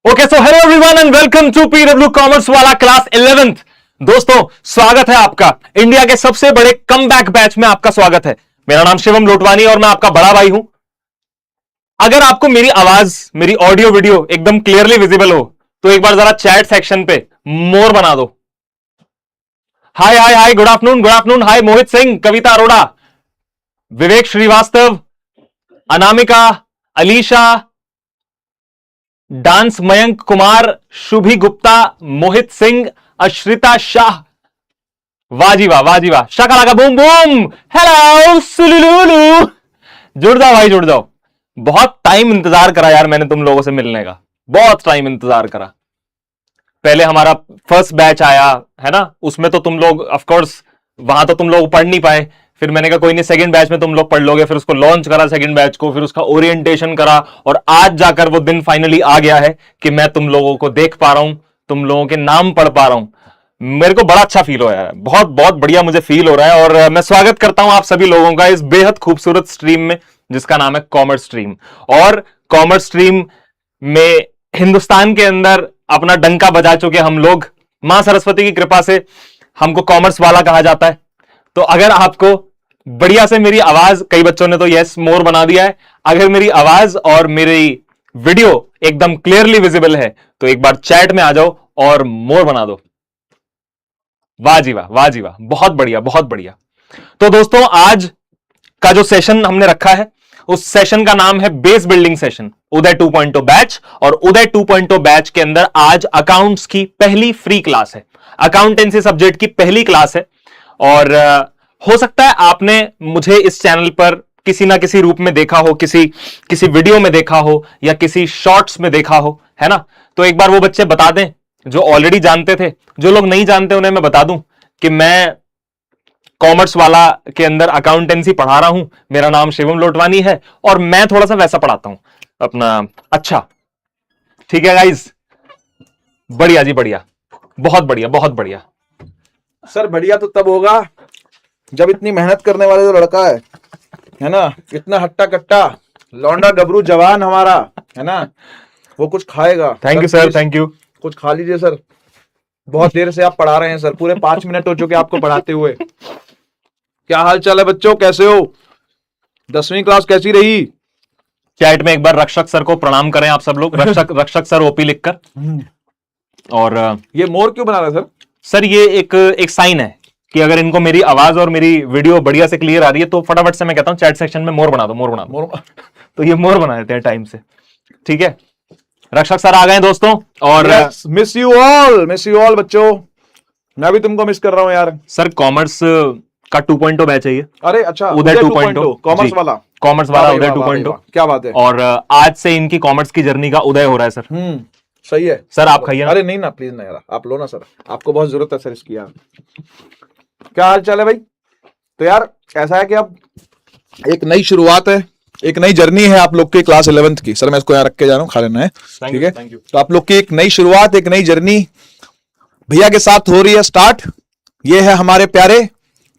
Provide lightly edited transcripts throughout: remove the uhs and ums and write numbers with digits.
Okay so hello everyone and welcome to PW commerce वाला class 11th। दोस्तों स्वागत है आपका इंडिया के सबसे बड़े कमबैक बैच में। आपका स्वागत है। मेरा नाम शिवम लोटवानी और मैं आपका बड़ा भाई हूं। अगर आपको मेरी आवाज, मेरी ऑडियो वीडियो एकदम क्लियरली विजिबल हो तो एक बार जरा चैट सेक्शन पे मोर बना दो। हाय हाय हाय, गुड आफ्टरनून, गुड आफ्टरनून। हाय मोहित सिंह, कविता अरोड़ा, विवेक श्रीवास्तव, अनामिका, अलीशा, डांस मयंक कुमार, शुभी गुप्ता, मोहित सिंह, अश्रिता शाह। वाह जी वाह, वाह जी वाह। शाका का बूम बूम। हेलो सुलुलुलु। जुड़ जाओ भाई, जुड़ जाओ। बहुत टाइम इंतजार करा यार मैंने तुम लोगों से मिलने का, बहुत टाइम इंतजार करा। पहले हमारा फर्स्ट बैच आया है ना, उसमें तो तुम लोग ऑफ कोर्स वहां तो तुम लोग पढ़ नहीं पाए। फिर मैंने कहा कोई नहीं, सेकंड बैच में तुम लोग पढ़ लोगे। फिर उसको लॉन्च करा सेकंड बैच को, फिर उसका ओरिएंटेशन करा और आज जाकर वो दिन फाइनली आ गया है कि मैं तुम लोगों को देख पा रहा हूं, तुम लोगों के नाम पढ़ पा रहा हूं। मेरे को बड़ा अच्छा फील हो रहा है, बहुत बहुत बढ़िया मुझे फील हो रहा है। और मैं स्वागत करता हूं आप सभी लोगों का इस बेहद खूबसूरत स्ट्रीम में जिसका नाम है कॉमर्स स्ट्रीम। और कॉमर्स स्ट्रीम में हिंदुस्तान के अंदर अपना डंका बजा चुके हम लोग, मां सरस्वती की कृपा से हमको कॉमर्स वाला कहा जाता है। तो अगर आपको बढ़िया से मेरी आवाज, कई बच्चों ने तो यस मोर बना दिया है, अगर मेरी आवाज और मेरी वीडियो एकदम क्लियरली विजिबल है तो एक बार चैट में आ जाओ और मोर बना दो। वाह जी वाह, वाह जी वाह, बहुत बढ़िया, बहुत बढ़िया। तो दोस्तों आज का जो सेशन हमने रखा है उस सेशन का नाम है बेस बिल्डिंग सेशन, उदय 2.0 बैच। और उदय 2.0 बैच के अंदर आज अकाउंट्स की पहली फ्री क्लास है, अकाउंटेंसी सब्जेक्ट की पहली क्लास है। और हो सकता है आपने मुझे इस चैनल पर किसी ना किसी रूप में देखा हो, किसी किसी वीडियो में देखा हो या किसी शॉर्ट्स में देखा हो, है ना। तो एक बार वो बच्चे बता दें जो ऑलरेडी जानते थे। जो लोग नहीं जानते उन्हें मैं बता दूं कि मैं कॉमर्स वाला के अंदर अकाउंटेंसी पढ़ा रहा हूं। मेरा नाम शिवम लोटवानी है और मैं थोड़ा सा वैसा पढ़ाता हूं अपना। अच्छा ठीक है गाइज, बढ़िया जी, बढ़िया, बहुत बढ़िया, बहुत बढ़िया। सर बढ़िया तो तब होगा जब इतनी मेहनत करने वाले जो लड़का है ना, इतना हट्टा कट्टा लौंडा गबरू जवान हमारा, है ना, वो कुछ खाएगा। Thank you sir, thank you. कुछ खा लीजिए सर। बहुत देर से आप पढ़ा रहे हैं सर, पूरे 5 मिनट हो चुके आपको पढ़ाते हुए। क्या हाल चाल है बच्चों, कैसे हो? 10वीं क्लास कैसी रही? चैट में एक बार रक्षक सर को प्रणाम करें आप सब लोग। रक्षक रक्षक सर ओपी लिखकर। और ये मोर क्यों बना रहा है सर? सर ये एक साइन है कि अगर इनको मेरी आवाज और मेरी वीडियो बढ़िया से क्लियर आ रही है तो फटाफट से मैं कहता हूं चैट सेक्शन में मोर बना दो, मोर बना दो। मोर तो ये मोर बना देते हैं टाइम से। ठीक है, रक्षक सर आ गए दोस्तों। और मिस यू ऑल बच्चों। मैं भी तुमको मिस कर रहा हूँ यार। सर कॉमर्स का 2.0 बैच है ये। अरे अच्छा, उदय 2.0 कॉमर्स वाला। कॉमर्स वाला उदय 2.0। क्या बात है। और आज से इनकी कॉमर्स की जर्नी का उदय हो रहा है सर। सही है सर, आप खाइए ना। अरे नहीं ना, प्लीज ना यार, आप लो ना सर, आपको बहुत जरूरत है सर इसकी यार। क्या हाल चाल है भाई? तो यार ऐसा है कि अब एक नई शुरुआत है, एक नई जर्नी है आप लोग की क्लास 11th की। सर मैं इसको यहाँ रख के जा रहा हूँ, खा लेना है, ठीक है। तो आप लोग की एक नई शुरुआत, एक नई जर्नी भैया के साथ हो रही है स्टार्ट। ये है हमारे प्यारे,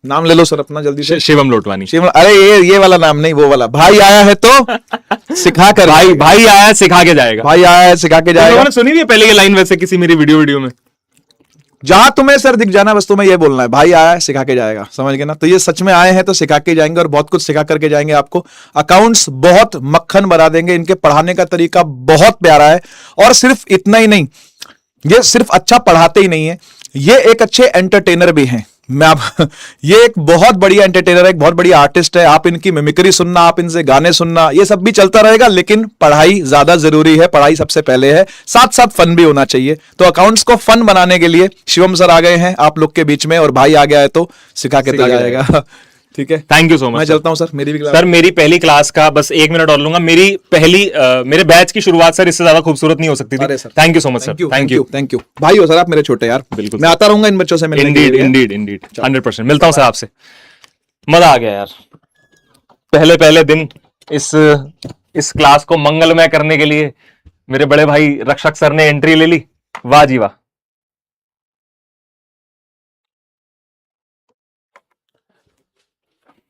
नाम ले लो सर अपना जल्दी से। शिवम लोटवानी। शिवम, अरे ये वाला नाम नहीं, वो वाला। भाई आया है तो सिखा कर, भाई आया है सिखा के जाएगा। भाई आया है सिखा के जाएगा। सुनी हुई है पहले ये लाइन वैसे किसी मेरी वीडियो में। जहां तुम्हें सर दिख जाना बस तुम्हें ये बोलना है, भाई आया है सिखा के जाएगा, समझ गए ना। तो ये सच में आए हैं तो सिखा के जाएंगे और बहुत कुछ सिखा करके जाएंगे आपको। अकाउंट्स बहुत मक्खन बना देंगे, इनके पढ़ाने का तरीका बहुत प्यारा है। और सिर्फ इतना ही नहीं, ये सिर्फ अच्छा पढ़ाते ही नहीं है, ये एक अच्छे एंटरटेनर भी हैं। मैं आप ये एक बहुत बढ़िया एंटरटेनर है, एक बहुत बढ़िया आर्टिस्ट है। आप इनकी मिमिक्री सुनना, आप इनसे गाने सुनना, ये सब भी चलता रहेगा, लेकिन पढ़ाई ज्यादा जरूरी है, पढ़ाई सबसे पहले है, साथ साथ फन भी होना चाहिए। तो अकाउंट्स को फन बनाने के लिए शिवम सर आ गए हैं आप लोग के बीच में, और भाई आ गया है तो सिखा के तो जाएगा। ठीक है, थैंक यू सो मच। मैं चलता हूं सर, मेरी भी क्लास। सर मेरी पहली क्लास का बस 1 मिनट और लूंगा। मेरी पहली मेरे बैच की शुरुआत सर इससे ज्यादा खूबसूरत नहीं हो सकती थी। Thank you so much sir, thank you, thank you. भाई हो सर आप मेरे छोटे यार, बिल्कुल। मैं आता रहूंगा इन बच्चों से मिलने। Indeed Indeed Indeed, 100%। मिलता हूं सर आपसे। मजा आ गया यार, पहले पहले दिन इस क्लास को मंगलमय करने के लिए मेरे बड़े भाई रक्षक सर ने एंट्री ले ली। वाह जी वाह।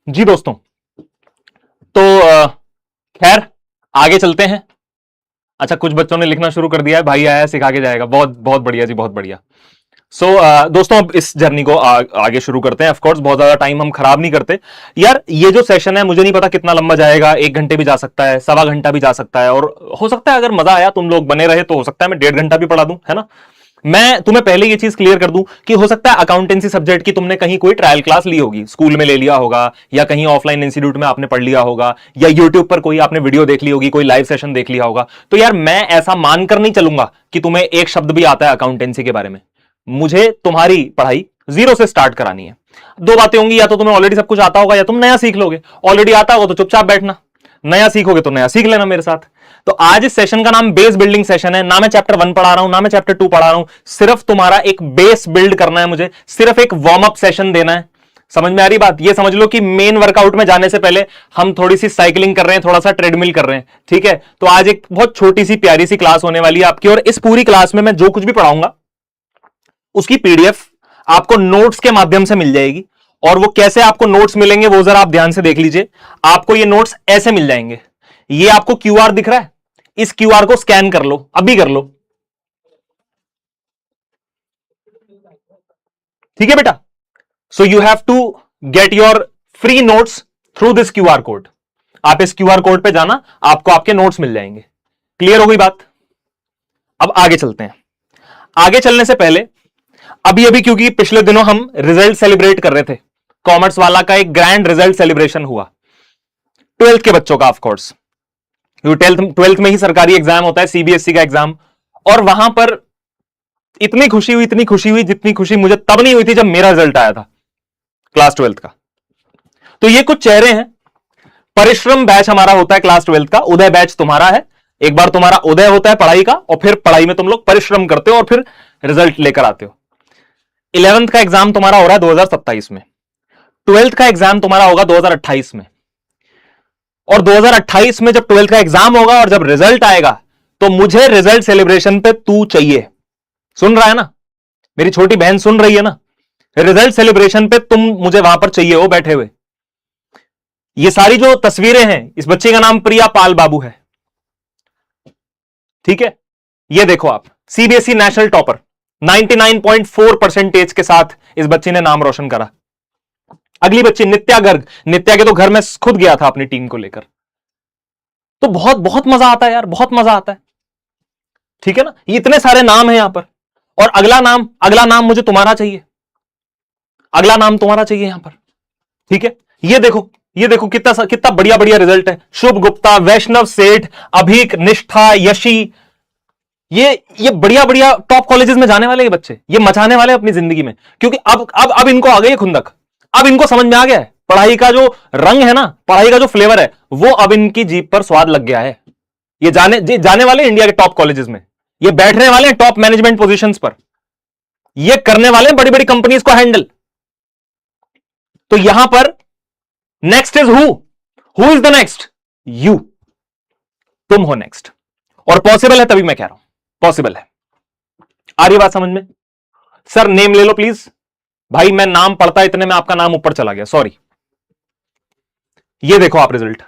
जी दोस्तों, तो खैर आगे चलते हैं। अच्छा, कुछ बच्चों ने लिखना शुरू कर दिया है, भाई आया सिखा के जाएगा। बहुत बहुत बढ़िया जी, बहुत बढ़िया। सो दोस्तों, अब इस जर्नी को आगे शुरू करते हैं। ऑफ कोर्स बहुत ज्यादा टाइम हम खराब नहीं करते यार। ये जो सेशन है मुझे नहीं पता कितना लंबा जाएगा, 1 घंटे भी जा सकता है, 1.25 घंटा भी जा सकता है, और हो सकता है अगर मजा आया, तुम लोग बने रहे, तो हो सकता है मैं 1.5 घंटा भी पढ़ा दूं, है ना। मैं तुम्हें पहले ये चीज क्लियर कर दूं कि हो सकता है अकाउंटेंसी सब्जेक्ट की तुमने कहीं कोई ट्रायल क्लास ली होगी, स्कूल में ले लिया होगा, या कहीं ऑफलाइन इंस्टीट्यूट में आपने पढ़ लिया होगा, या यूट्यूब पर कोई आपने वीडियो देख ली होगी, कोई लाइव सेशन देख लिया होगा। तो यार मैं ऐसा मानकर नहीं चलूंगा कि तुम्हें एक शब्द भी आता है अकाउंटेंसी के बारे में। मुझे तुम्हारी पढ़ाई जीरो से स्टार्ट करानी है। दो बातें होंगी, या तो तुम्हें ऑलरेडी सब कुछ आता होगा, या तुम नया सीख लोगे। ऑलरेडी आता होगा तो चुपचाप बैठना, नया सीखोगे तो नया सीख लेना मेरे साथ। तो आज इस सेशन का नाम बेस बिल्डिंग सेशन है। ना मैं चैप्टर 1 पढ़ा रहा हूं, ना मैं चैप्टर 2 पढ़ा रहा हूं। सिर्फ तुम्हारा एक बेस बिल्ड करना है मुझे, सिर्फ एक वार्म अप सेशन देना है। समझ में आ रही बात? ये समझ लो कि मेन वर्कआउट में जाने से पहले हम थोड़ी सी साइकिलिंग कर रहे हैं, थोड़ा सा ट्रेडमिल कर रहे हैं, ठीक है। तो आज एक बहुत छोटी सी प्यारी सी क्लास होने वाली है आपकी, और इस पूरी क्लास में मैं जो कुछ भी पढ़ाऊंगा उसकी पीडीएफ आपको नोट्स के माध्यम से मिल जाएगी। और वो कैसे आपको नोट्स मिलेंगे वो जरा आप ध्यान से देख लीजिए। आपको ये नोट्स ऐसे मिल जाएंगे। ये आपको क्यूआर दिख रहा है, इस क्यूआर को स्कैन कर लो, अभी कर लो, ठीक है बेटा। So you have to get your free notes through this QR code. आप इस क्यूआर कोड पे जाना, आपको आपके नोट्स मिल जाएंगे। क्लियर हो गई बात? अब आगे चलते हैं। आगे चलने से पहले अभी अभी, क्योंकि पिछले दिनों हम रिजल्ट सेलिब्रेट कर रहे थे, कॉमर्स वाला का एक ग्रैंड रिजल्ट सेलिब्रेशन हुआ 12th के बच्चों का। ऑफ कोर्स 12th में ही सरकारी एग्जाम होता है, सीबीएसई का एग्जाम। और वहां पर इतनी खुशी हुई जितनी खुशी मुझे तब नहीं हुई थी जब मेरा रिजल्ट आया था क्लास 12th का। तो ये कुछ चेहरे हैं। परिश्रम बैच हमारा होता है क्लास 12th का, उदय बैच तुम्हारा है। एक बार तुम्हारा उदय होता है पढ़ाई का, और फिर पढ़ाई में तुम लोग परिश्रम करते हो और फिर रिजल्ट लेकर आते हो। 11th का एग्जाम तुम्हारा हो रहा है 2027 में, 12th का एग्जाम तुम्हारा होगा 2028 में। और 2028 में जब 12th का एग्जाम होगा और जब रिजल्ट आएगा, तो मुझे रिजल्ट सेलिब्रेशन पे तू चाहिए। सुन रहा है ना? मेरी छोटी बहन सुन रही है ना? रिजल्ट सेलिब्रेशन पे तुम मुझे वहां पर चाहिए हो बैठे हुए। ये सारी जो तस्वीरें हैं, इस बच्चे का नाम प्रिया पाल बाबू है, ठीक है। ये देखो आप, सीबीएसई नेशनल टॉपर, 99.4% के साथ इस बच्चे ने नाम रोशन करा। अगली बच्ची नित्या गर्ग, नित्या के तो घर में खुद गया था अपनी टीम को लेकर। तो बहुत बहुत मजा आता है यार, बहुत मजा आता है, ठीक है ना। ये इतने सारे नाम हैं यहां पर। और अगला नाम मुझे तुम्हारा चाहिए, अगला नाम तुम्हारा चाहिए यहां पर, ठीक है। ये देखो कितना कितना बढ़िया बढ़िया रिजल्ट है। शुभ गुप्ता, वैष्णव सेठ, अभीक, निष्ठा, यशी, ये बढ़िया बढ़िया टॉप कॉलेजेस में जाने वाले ये बच्चे, ये मचाने वाले अपनी जिंदगी में। क्योंकि अब इनको आ गई है खुंदक, अब इनको समझ में आ गया है पढ़ाई का जो रंग है ना, पढ़ाई का जो फ्लेवर है, वो अब इनकी जीभ पर स्वाद लग गया है। ये जाने वाले इंडिया के टॉप कॉलेजेस में, ये बैठने वाले हैं टॉप मैनेजमेंट पोजीशंस पर, ये करने वाले हैं बड़ी बड़ी कंपनीज को हैंडल। तो यहां पर next is who is the next? You, तुम हो नेक्स्ट। और पॉसिबल है, तभी मैं कह रहा हूं पॉसिबल है। आ रही बात समझ में? सर नेम ले लो प्लीज। भाई मैं नाम पढ़ता इतने में आपका नाम ऊपर चला गया, सॉरी। ये देखो आप, रिजल्ट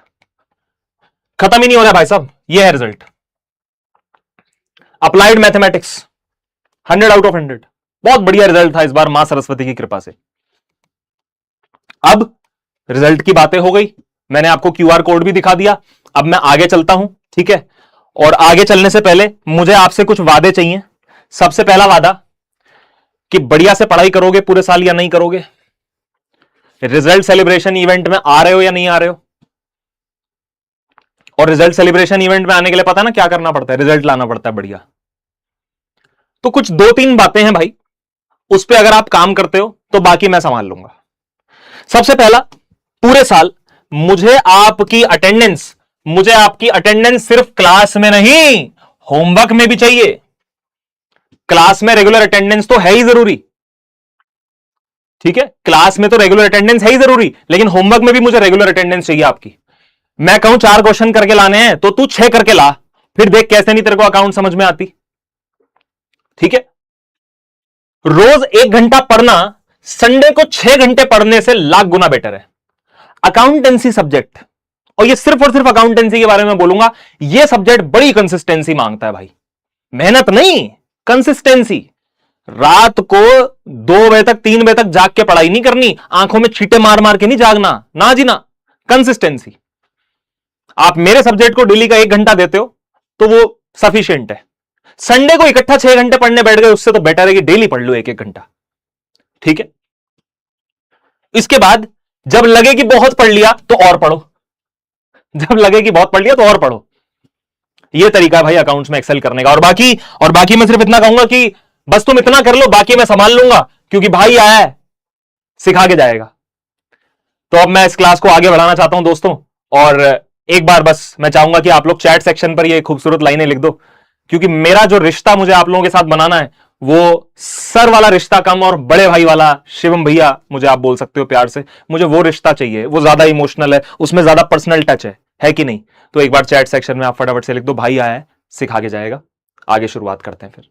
खत्म ही नहीं हो रहा भाई साहब। ये है result, applied mathematics 100 out of 100। बहुत बढ़िया रिजल्ट था इस बार, मां सरस्वती की कृपा से। अब रिजल्ट की बातें हो गई, मैंने आपको क्यूआर कोड भी दिखा दिया। अब मैं आगे चलता हूं, ठीक है। और आगे चलने से पहले मुझे आपसे कुछ वादे चाहिए। सबसे पहला वादा कि बढ़िया से पढ़ाई करोगे पूरे साल या नहीं करोगे। रिजल्ट सेलिब्रेशन इवेंट में आ रहे हो या नहीं आ रहे हो। और रिजल्ट सेलिब्रेशन इवेंट में आने के लिए पता है ना क्या करना पड़ता है? रिजल्ट लाना पड़ता है बढ़िया। तो कुछ 2-3 बातें हैं भाई, उस पर अगर आप काम करते हो तो बाकी मैं संभाल लूंगा। सबसे पहला, पूरे साल मुझे आपकी अटेंडेंस सिर्फ क्लास में नहीं, होमवर्क में भी चाहिए। क्लास में रेगुलर अटेंडेंस तो है ही जरूरी, ठीक है। क्लास में तो रेगुलर अटेंडेंस है ही जरूरी, लेकिन होमवर्क में भी मुझे रेगुलर अटेंडेंस चाहिए आपकी। मैं कहूं 4 क्वेश्चन करके लाने हैं तो तू 6 करके ला, फिर देख कैसे नहीं तेरे को अकाउंट समझ में आती, ठीक है। रोज 1 घंटा पढ़ना संडे को 6 घंटे पढ़ने से लाख गुना बेटर है। अकाउंटेंसी सब्जेक्ट और ये सिर्फ और सिर्फ अकाउंटेंसी के बारे में बोलूंगा। ये सब्जेक्ट बड़ी कंसिस्टेंसी मांगता है भाई, मेहनत नहीं, कंसिस्टेंसी। रात को 2 बजे तक 3 बजे तक जाग के पढ़ाई नहीं करनी, आंखों में छींटे मार मार के नहीं जागना, ना जी ना, कंसिस्टेंसी। आप मेरे सब्जेक्ट को डेली का 1 घंटा देते हो तो वो सफिशिएंट है। संडे को इकट्ठा 6 घंटे पढ़ने बैठ गए, उससे तो बेटर है कि डेली पढ़ लो 1-1 घंटा, ठीक है। इसके बाद जब लगे कि बहुत पढ़ लिया तो और पढ़ो, जब लगे कि बहुत पढ़ लिया तो और पढ़ो। यह तरीका है भाई अकाउंट्स में एक्सेल करने का। और बाकी मैं सिर्फ इतना कहूंगा कि बस तुम इतना कर लो, बाकी मैं संभाल लूंगा, क्योंकि भाई आया है सिखा के जाएगा। तो अब मैं इस क्लास को आगे बढ़ाना चाहता हूं दोस्तों, और एक बार बस मैं चाहूंगा कि आप लोग चैट सेक्शन पर ये खूबसूरत लाइनें लिख दो, क्योंकि मेरा जो रिश्ता मुझे आप लोगों के साथ बनाना है वो सर वाला रिश्ता कम और बड़े भाई वाला, शिवम भैया मुझे आप बोल सकते हो प्यार से, मुझे वो रिश्ता चाहिए, वो ज्यादा इमोशनल है, उसमें ज्यादा पर्सनल टच है कि नहीं। तो एक बार चैट सेक्शन में आप फटाफट से लिख दो, भाई आया है सिखा के जाएगा। आगे शुरुआत करते हैं फिर।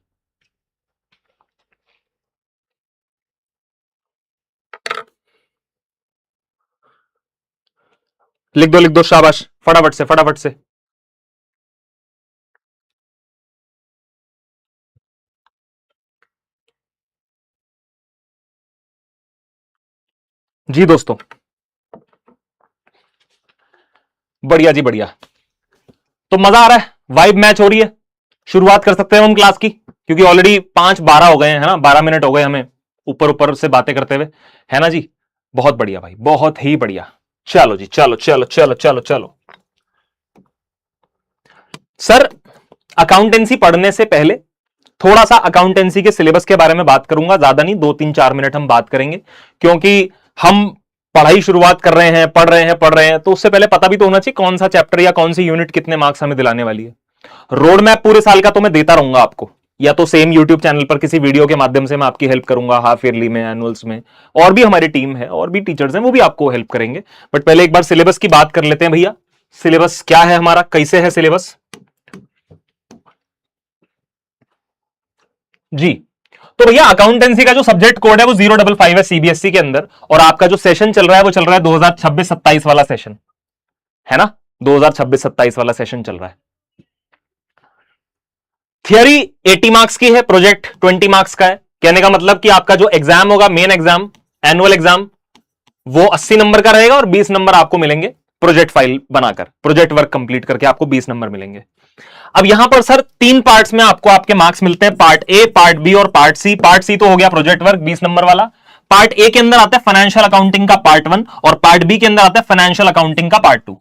लिख दो शाबाश, फटाफट से फटाफट से। जी दोस्तों, बढ़िया जी बढ़िया। तो मजा आ रहा है, वाइब मैच हो रही है, शुरुआत कर सकते हैं हम क्लास की, क्योंकि ऑलरेडी 5:12 हो गए हैं, है ना, 12 मिनट हो गए हमें ऊपर ऊपर से बातें करते हुए, है ना जी। बहुत बढ़िया भाई, बहुत ही बढ़िया। चलो जी, चलो चलो चलो चलो चलो। सर, अकाउंटेंसी पढ़ने से पहले थोड़ा सा अकाउंटेंसी के सिलेबस के बारे में बात करूंगा, ज्यादा नहीं, 2-3-4 मिनट हम बात करेंगे, क्योंकि हम पढ़ाई शुरुआत कर रहे हैं, पढ़ रहे हैं, तो उससे पहले पता भी तो होना चाहिए कौन सा चैप्टर या कौन सी यूनिट कितने मार्क्स हमें दिलाने वाली है। रोड मैप पूरे साल का तो मैं देता रहूंगा आपको, या तो सेम यूट्यूब चैनल पर किसी वीडियो के माध्यम से मैं आपकी हेल्प करूंगा, हाफ ईयरली में, एनुअल्स में, और भी हमारी टीम है और भी टीचर्स हैं, वो भी आपको हेल्प करेंगे। बट पहले एक बार सिलेबस की बात कर लेते हैं भैया। सिलेबस क्या है हमारा, कैसे है सिलेबस जी। तो भैया अकाउंटेंसी का जो सब्जेक्ट कोड है वो 055 है सीबीएसई के अंदर, और आपका जो सेशन चल रहा है वो चल रहा है 2026-27 वाला सेशन, है ना, 2026-27 वाला सेशन चल रहा है। थियरी 80 मार्क्स की है, प्रोजेक्ट 20 मार्क्स का है। कहने का मतलब कि आपका जो एग्जाम होगा, मेन एग्जाम, एनुअल एग्जाम, वो 80 नंबर का रहेगा और 20 नंबर आपको मिलेंगे प्रोजेक्ट फाइल बनाकर, प्रोजेक्ट वर्क कंप्लीट करके आपको 20 नंबर मिलेंगे। अब यहां पर सर 3 पार्ट्स में आपको आपके मार्क्स मिलते हैं, पार्ट ए, पार्ट बी और पार्ट सी। पार्ट सी तो हो गया प्रोजेक्ट वर्क 20 नंबर वाला। पार्ट ए के अंदर आता है फाइनेंशियल अकाउंटिंग का पार्ट 1, और पार्ट बी के अंदर आता है फाइनेंशियल अकाउंटिंग का पार्ट 2।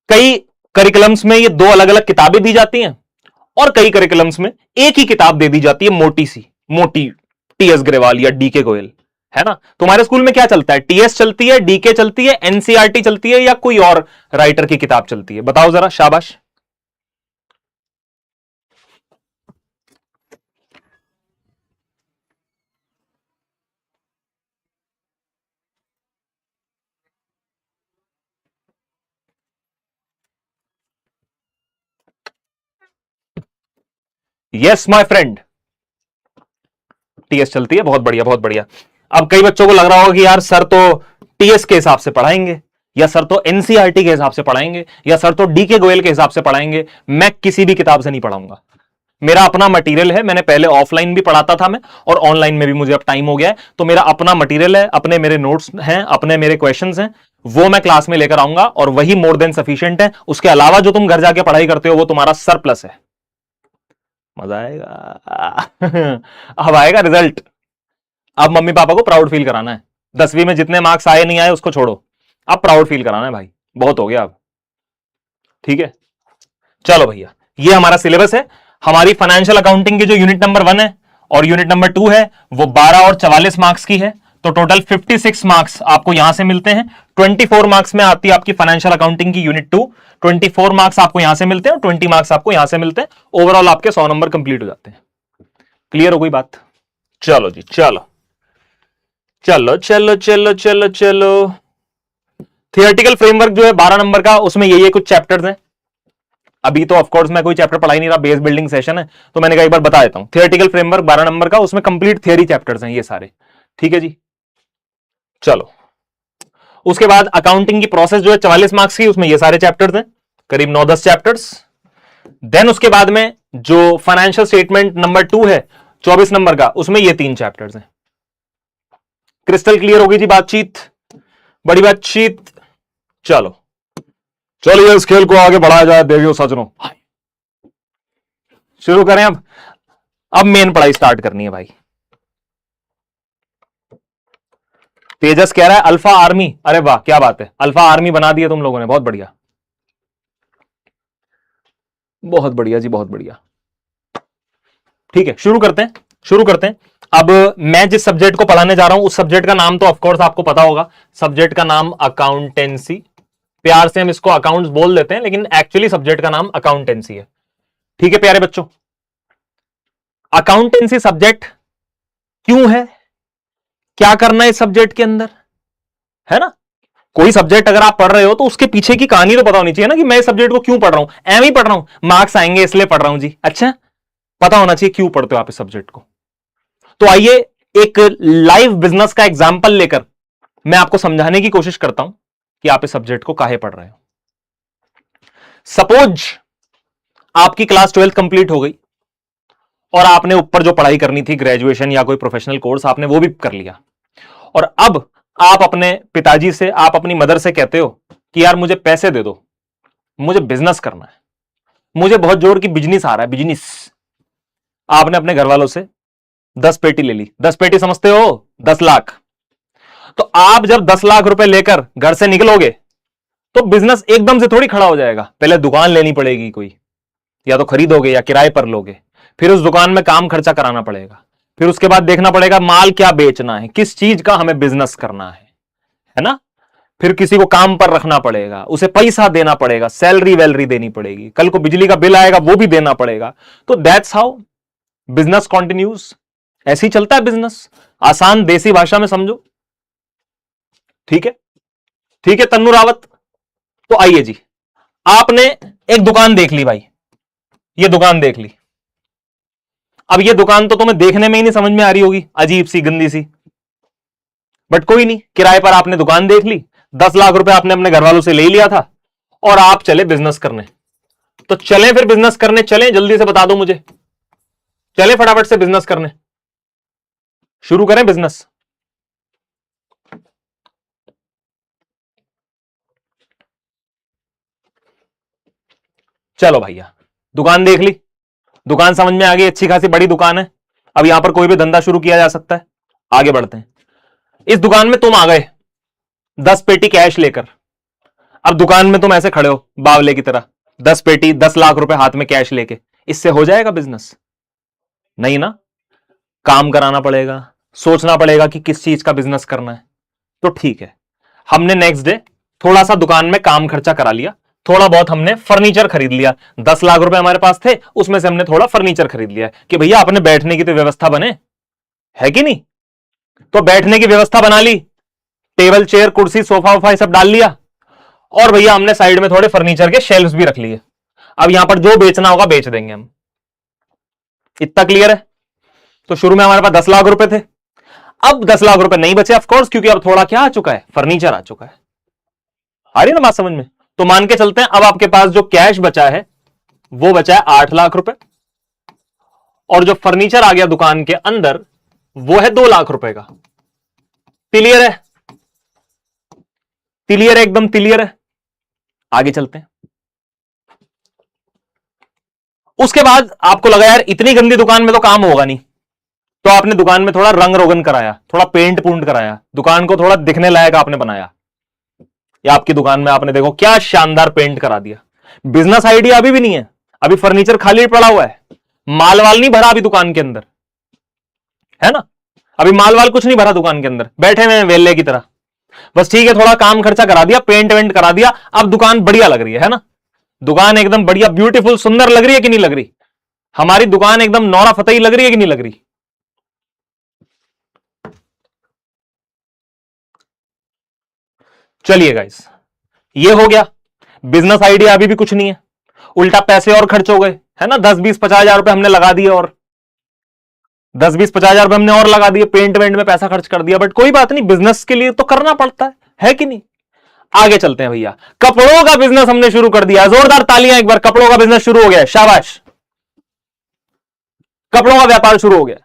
कई करिकुलम्स में ये 2 अलग अलग किताबें दी जाती हैं, और कई करिकुलम्स में एक ही किताब दे दी जाती है, मोटी टीएस ग्रेवाल या डीके गोयल, है ना। तुम्हारे स्कूल में क्या चलता है, टीएस चलती है, डीके चलती है, एनसीईआरटी चलती है, या कोई और राइटर की किताब चलती है, बताओ जरा, शाबाश। यस माय फ्रेंड, टीएस चलती है, बहुत बढ़िया बहुत बढ़िया। अब कई बच्चों को लग रहा होगा कि यार सर तो टीएस के हिसाब से पढ़ाएंगे, या सर तो एनसीईआरटी के हिसाब से पढ़ाएंगे, या सर तो डीके गोयल के हिसाब से पढ़ाएंगे। मैं किसी भी किताब से नहीं पढ़ाऊंगा, मेरा अपना मटेरियल है। मैंने पहले ऑफलाइन भी पढ़ाता था मैं, और ऑनलाइन में भी मुझे अब टाइम हो गया है, तो मेरा अपना मटेरियल है, अपने मेरे नोट्स हैं, अपने मेरे क्वेश्चंस हैं, वो मैं क्लास में लेकर आऊंगा, और वही मोर देन सफिशिएंट है। उसके अलावा जो तुम घर जाके पढ़ाई करते हो वो तुम्हारा सरप्लस है। मजा आएगा अब आएगा रिजल्ट। अब मम्मी पापा को प्राउड फील कराना है। 10वीं में जितने मार्क्स आए नहीं आए उसको छोड़ो, अब प्राउड फील कराना है भाई, बहुत हो गया अब, ठीक है। चलो भैया, ये हमारा सिलेबस है। हमारी फाइनेंशियल अकाउंटिंग की जो यूनिट नंबर 1 है और यूनिट नंबर 2 है वो 12 और 44 मार्क्स की है, तो टोटल 56 मार्क्स आपको यहां से मिलते हैं। 24 मार्क्स में आती है आपकी फाइनेंशियल अकाउंटिंग की यूनिट 2, 24 मार्क्स आपको यहां से मिलते हैं, 20 मार्क्स आपको यहां से मिलते हैं। ओवरऑल आपके 100 नंबर कंप्लीट हो जाते हैं। क्लियर हो गई बात? चलो जी, चलो चलो चलो चलो चलो चलो। थियोरेटिकल फ्रेमवर्क जो है 12 नंबर का, उसमें ये कुछ चैप्टर्स हैं। अभी तो ऑफ कोर्स मैं कोई चैप्टर पढ़ा ही नहीं रहा, बेस बिल्डिंग सेशन है, तो मैंने कहा एक बार बता देता हूं। थियोरेटिकल फ्रेमवर्क 12 नंबर का, उसमें कंप्लीट थियरी चैप्टर्स हैं ये सारे, ठीक है जी। चलो, उसके बाद अकाउंटिंग की प्रोसेस जो है 44 मार्क्स की, उसमें ये सारे चैप्टर्स हैं, करीब 9-10 चैप्टर्स। देन उसके बाद में जो फाइनेंशियल स्टेटमेंट नंबर 2 है 24 नंबर का, उसमें ये 3 चैप्टर्स हैं। क्रिस्टल क्लियर होगी जी बातचीत, बड़ी बातचीत। चलो चलिए इस खेल को आगे बढ़ाया जाए देवियों सजनों, शुरू करें। अब मेन पढ़ाई स्टार्ट करनी है भाई। तेजस कह रहा है अल्फा आर्मी, अरे वाह क्या बात है, अल्फा आर्मी बना दिया तुम लोगों ने, बहुत बढ़िया, बहुत बढ़िया जी, बहुत बढ़िया। ठीक है, शुरू करते हैं, शुरू करते हैं। अब मैं जिस सब्जेक्ट को पढ़ाने जा रहा हूं उस सब्जेक्ट का नाम तो ऑफकोर्स आपको पता होगा, सब्जेक्ट का नाम अकाउंटेंसी। प्यार से हम इसको अकाउंट्स बोल देते हैं, लेकिन एक्चुअली सब्जेक्ट का नाम अकाउंटेंसी है। ठीक है प्यारे बच्चों, अकाउंटेंसी सब्जेक्ट क्यों है, क्या करना है इस सब्जेक्ट के अंदर, है ना। कोई सब्जेक्ट अगर आप पढ़ रहे हो तो उसके पीछे की कहानी तो पता होनी चाहिए ना, कि मैं इस सब्जेक्ट को क्यों पढ़ रहा हूं, एम ही पढ़ रहा हूं, मार्क्स आएंगे इसलिए पढ़ रहा हूं जी, अच्छा पता होना चाहिए क्यों पढ़ते हो आप इस सब्जेक्ट को। तो आइए एक लाइव बिजनेस का एग्जांपल लेकर मैं आपको समझाने की कोशिश करता हूं कि आप इस सब्जेक्ट को काहे पढ़ रहे हो। सपोज आपकी क्लास 12th कंप्लीट हो गई और आपने ऊपर जो पढ़ाई करनी थी, ग्रेजुएशन या कोई प्रोफेशनल कोर्स, आपने वो भी कर लिया, और अब आप अपने पिताजी से, आप अपनी मदर से कहते हो कि यार मुझे पैसे दे दो, मुझे बिजनेस करना है, मुझे बहुत जोर की बिजनेस आ रहा है, बिजनेस। आपने अपने घर वालों से 10 पेटी ले ली, 10 पेटी समझते हो 10 लाख। तो आप जब 10 लाख रुपए लेकर घर से निकलोगे तो बिजनेस एकदम से थोड़ी खड़ा हो जाएगा, पहले दुकान लेनी पड़ेगी कोई, या तो खरीदोगे या किराए पर लोगे, फिर उस दुकान में काम खर्चा कराना पड़ेगा, फिर उसके बाद देखना पड़ेगा माल क्या बेचना है, किस चीज का हमें बिजनेस करना है ना। फिर किसी को काम पर रखना पड़ेगा, उसे पैसा देना पड़ेगा, सैलरी वैलरी देनी पड़ेगी, कल को बिजली का बिल आएगा वो भी देना पड़ेगा। तो दैट्स हाउ बिजनेस कॉन्टिन्यूज, ऐसे ही चलता है बिजनेस, आसान देसी भाषा में समझो। ठीक है, ठीक है तन्नू रावत। तो आइए जी, आपने एक दुकान देख ली भाई, ये दुकान देख ली। अब ये दुकान तो तुम्हें देखने में ही नहीं समझ में आ रही होगी, अजीब सी गंदी सी, बट कोई नहीं, किराए पर आपने दुकान देख ली, 10 लाख रुपए आपने अपने घर वालों से ले लिया था और आप चले बिजनेस करने। तो चलें फिर बिजनेस करने, चलें जल्दी से बता दो मुझे, चलें फटाफट से बिजनेस करने, शुरू करें बिजनेस। चलो भैया, दुकान देख ली, दुकान समझ में आ गई, अच्छी खासी बड़ी दुकान है, अब यहां पर कोई भी धंधा शुरू किया जा सकता है। आगे बढ़ते हैं, इस दुकान में तुम आ गए 10 पेटी कैश लेकर। अब दुकान में तुम ऐसे खड़े हो बावले की तरह, 10 पेटी 10 लाख रुपए हाथ में कैश लेके, इससे हो जाएगा बिजनेस? नहीं ना, काम कराना पड़ेगा, सोचना पड़ेगा कि किस चीज का बिजनेस करना है। तो ठीक है, हमने नेक्स्ट डे थोड़ा सा दुकान में काम खर्चा करा लिया, थोड़ा बहुत हमने फर्नीचर खरीद लिया, 10 लाख रुपए हमारे पास थे, उसमें से हमने थोड़ा फर्नीचर खरीद लिया कि भैया अपने बैठने की तो व्यवस्था बने, है कि नहीं। तो बैठने की व्यवस्था बना ली, टेबल चेयर कुर्सी सोफा वोफा सब डाल लिया, और भैया हमने साइड में थोड़े फर्नीचर के शेल्फ्स भी रख लिए। अब यहां पर जो बेचना होगा बेच देंगे हम, इतना क्लियर है। तो शुरू में हमारे पास 10 लाख रुपए थे, अब 10 लाख रुपए नहीं बचे ऑफकोर्स, क्योंकि अब थोड़ा क्या आ चुका है, फर्नीचर आ चुका है। आ रही है ना बात समझ में। तो मान के चलते हैं अब आपके पास जो कैश बचा है वो बचा है 8 लाख रुपए, और जो फर्नीचर आ गया दुकान के अंदर वो है 2 लाख रुपए का। क्लियर है, क्लियर है, एकदम क्लियर है। आगे चलते हैं। उसके बाद आपको लगा यार इतनी गंदी दुकान में तो काम होगा नहीं, तो आपने दुकान में थोड़ा रंग रोगन कराया, थोड़ा पेंट पूंट कराया, दुकान को थोड़ा दिखने लायक आपने बनाया, या आपकी दुकान में आपने देखो क्या शानदार पेंट करा दिया। बिजनेस आइडिया अभी भी नहीं है, अभी फर्नीचर खाली पड़ा हुआ है, माल वाल नहीं भरा अभी दुकान के अंदर, है ना। अभी माल वाल कुछ नहीं भरा दुकान के अंदर, बैठे हुए हैं वेल्ले की तरह, बस ठीक है थोड़ा काम खर्चा करा दिया, पेंट वेंट करा दिया, अब दुकान बढ़िया लग रही है ना। दुकान एकदम बढ़िया ब्यूटीफुल सुंदर लग रही है कि नहीं लग रही, हमारी दुकान एकदम नौरा फतेही लग रही है कि नहीं लग रही। चलिए गाइस, ये हो गया, बिजनेस आइडिया अभी भी कुछ नहीं है, उल्टा पैसे और खर्च हो गए, है ना। 10-20-50 हजार रुपए हमने लगा दिए, और 10-20-50 हजार रुपए हमने और लगा दिए, पेंट वेंट में पैसा खर्च कर दिया, बट कोई बात नहीं, बिजनेस के लिए तो करना पड़ता है कि नहीं। आगे चलते हैं भैया, कपड़ों का बिजनेस हमने शुरू कर दिया। जोरदार तालियां एक बार, कपड़ों का बिजनेस शुरू हो गया, शाबाश, कपड़ों का व्यापार शुरू हो गया।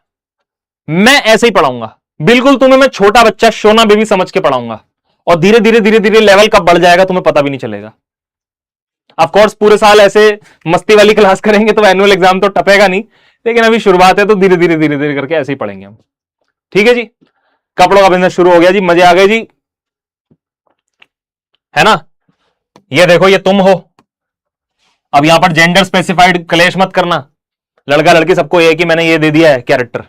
मैं ऐसे ही पढ़ाऊंगा, बिल्कुल तुम्हें मैं छोटा बच्चा सोना बेबी समझ के पढ़ाऊंगा, और धीरे धीरे धीरे धीरे लेवल कब बढ़ जाएगा तुम्हें पता भी नहीं चलेगा। ऑफ कोर्स पूरे साल ऐसे मस्ती वाली क्लास करेंगे तो एनुअल एग्जाम तो टपेगा नहीं, लेकिन अभी शुरुआत है तो धीरे धीरे धीरे धीरे करके ऐसे ही पढ़ेंगे हम। ठीक है जी, कपड़ों का बिजनेस शुरू हो गया जी, मजे आ गए जी, है ना। ये देखो, ये तुम हो। अब यहां पर जेंडर स्पेसिफाइड क्लेश मत करना, लड़का लड़की सबको एक ही मैंने ये दे दिया है कैरेक्टर।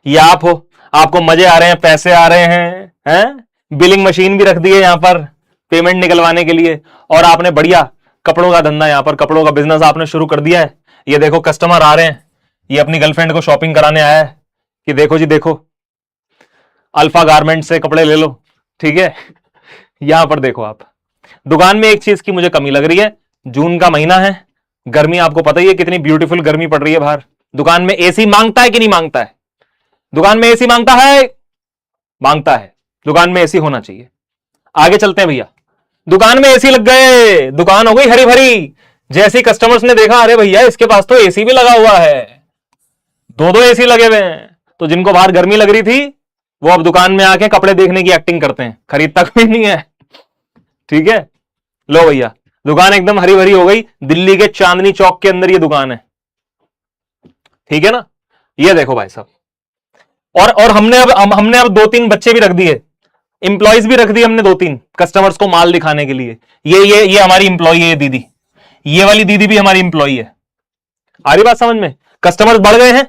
ये आप हो, आपको मजे आ रहे हैं, पैसे आ रहे हैं, बिलिंग मशीन भी रख दी है यहां पर पेमेंट निकलवाने के लिए, और आपने बढ़िया कपड़ों का धंधा, यहां पर कपड़ों का बिजनेस आपने शुरू कर दिया है। ये देखो कस्टमर आ रहे हैं, ये अपनी गर्लफ्रेंड को शॉपिंग कराने आया है कि देखो जी देखो, अल्फा गारमेंट से कपड़े ले लो। ठीक है, यहां पर देखो आप, दुकान में एक चीज की मुझे कमी लग रही है, जून का महीना है, गर्मी आपको पता ही है कितनी ब्यूटीफुल गर्मी पड़ रही है बाहर। दुकान में एसी मांगता है कि नहीं मांगता है? दुकान में एसी मांगता है, मांगता है, दुकान में एसी होना चाहिए। आगे चलते हैं भैया, दुकान में एसी लग गए, दुकान हो गई हरी भरी। जैसे कस्टमर्स ने देखा, अरे भैया इसके पास तो एसी भी लगा हुआ है, दो दो एसी लगे हुए हैं, तो जिनको बाहर गर्मी लग रही थी वो अब दुकान में आके कपड़े देखने की एक्टिंग करते हैं, खरीदता कोई नहीं है। ठीक है, लो भैया, दुकान एकदम हरी भरी हो गई, दिल्ली के चांदनी चौक के अंदर ये दुकान है। ठीक है ना, ये देखो भाई साहब, और हमने अब दो तीन बच्चे भी रख दिए, इंप्लॉइज भी रख दिए हमने, दो तीन कस्टमर्स को माल दिखाने के लिए। ये हमारी इंप्लॉई है, ये दीदी, ये वाली दीदी भी हमारी इंप्लॉई है। आ रही बात समझ में? कस्टमर्स बढ़ गए हैं,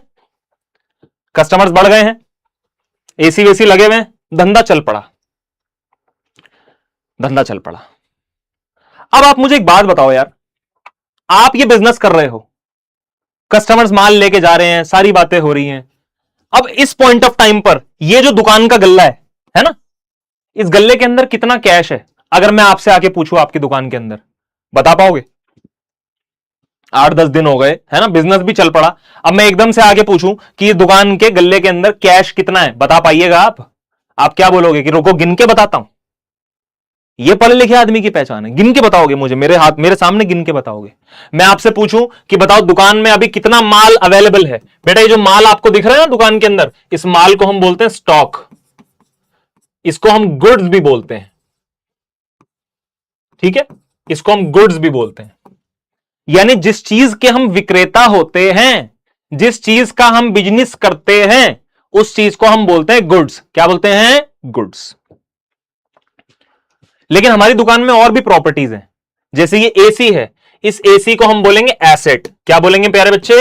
कस्टमर्स बढ़ गए हैं, एसी वेसी लगे हुए हैं, धंधा चल पड़ा, धंधा चल पड़ा। अब आप मुझे एक बात बताओ यार, आप ये बिजनेस कर रहे हो, कस्टमर्स माल लेके जा रहे हैं, सारी बातें हो रही हैं, अब इस पॉइंट ऑफ टाइम पर ये जो दुकान का गल्ला है ना, इस गल्ले के अंदर कितना कैश है? अगर मैं आपसे आके पूछूं आपकी दुकान के अंदर, बता पाओगे? 8-10 दिन हो गए है ना, बिजनेस भी चल पड़ा, अब मैं एकदम से आगे पूछूं कि ये दुकान के गल्ले के अंदर कैश कितना है, बता पाइएगा आप क्या बोलोगे कि रुको गिन के बताता हूं? ये पढ़े लिखे आदमी की पहचान है, गिन के बताओगे मुझे, मेरे हाथ मेरे सामने गिन के बताओगे। मैं आपसे पूछूं कि बताओ दुकान में अभी कितना माल अवेलेबल है, बेटा ये जो माल आपको दिख रहा है ना दुकान के अंदर, इस माल को हम बोलते हैं स्टॉक, इसको हम गुड्स भी बोलते हैं। ठीक है, इसको हम गुड्स भी बोलते हैं, यानी जिस चीज के हम विक्रेता होते हैं, जिस चीज का हम बिजनेस करते हैं, उस चीज को हम बोलते हैं गुड्स। क्या बोलते हैं? गुड्स। लेकिन हमारी दुकान में और भी प्रॉपर्टीज हैं, जैसे ये एसी है, इस एसी को हम बोलेंगे एसेट। क्या बोलेंगे प्यारे बच्चे?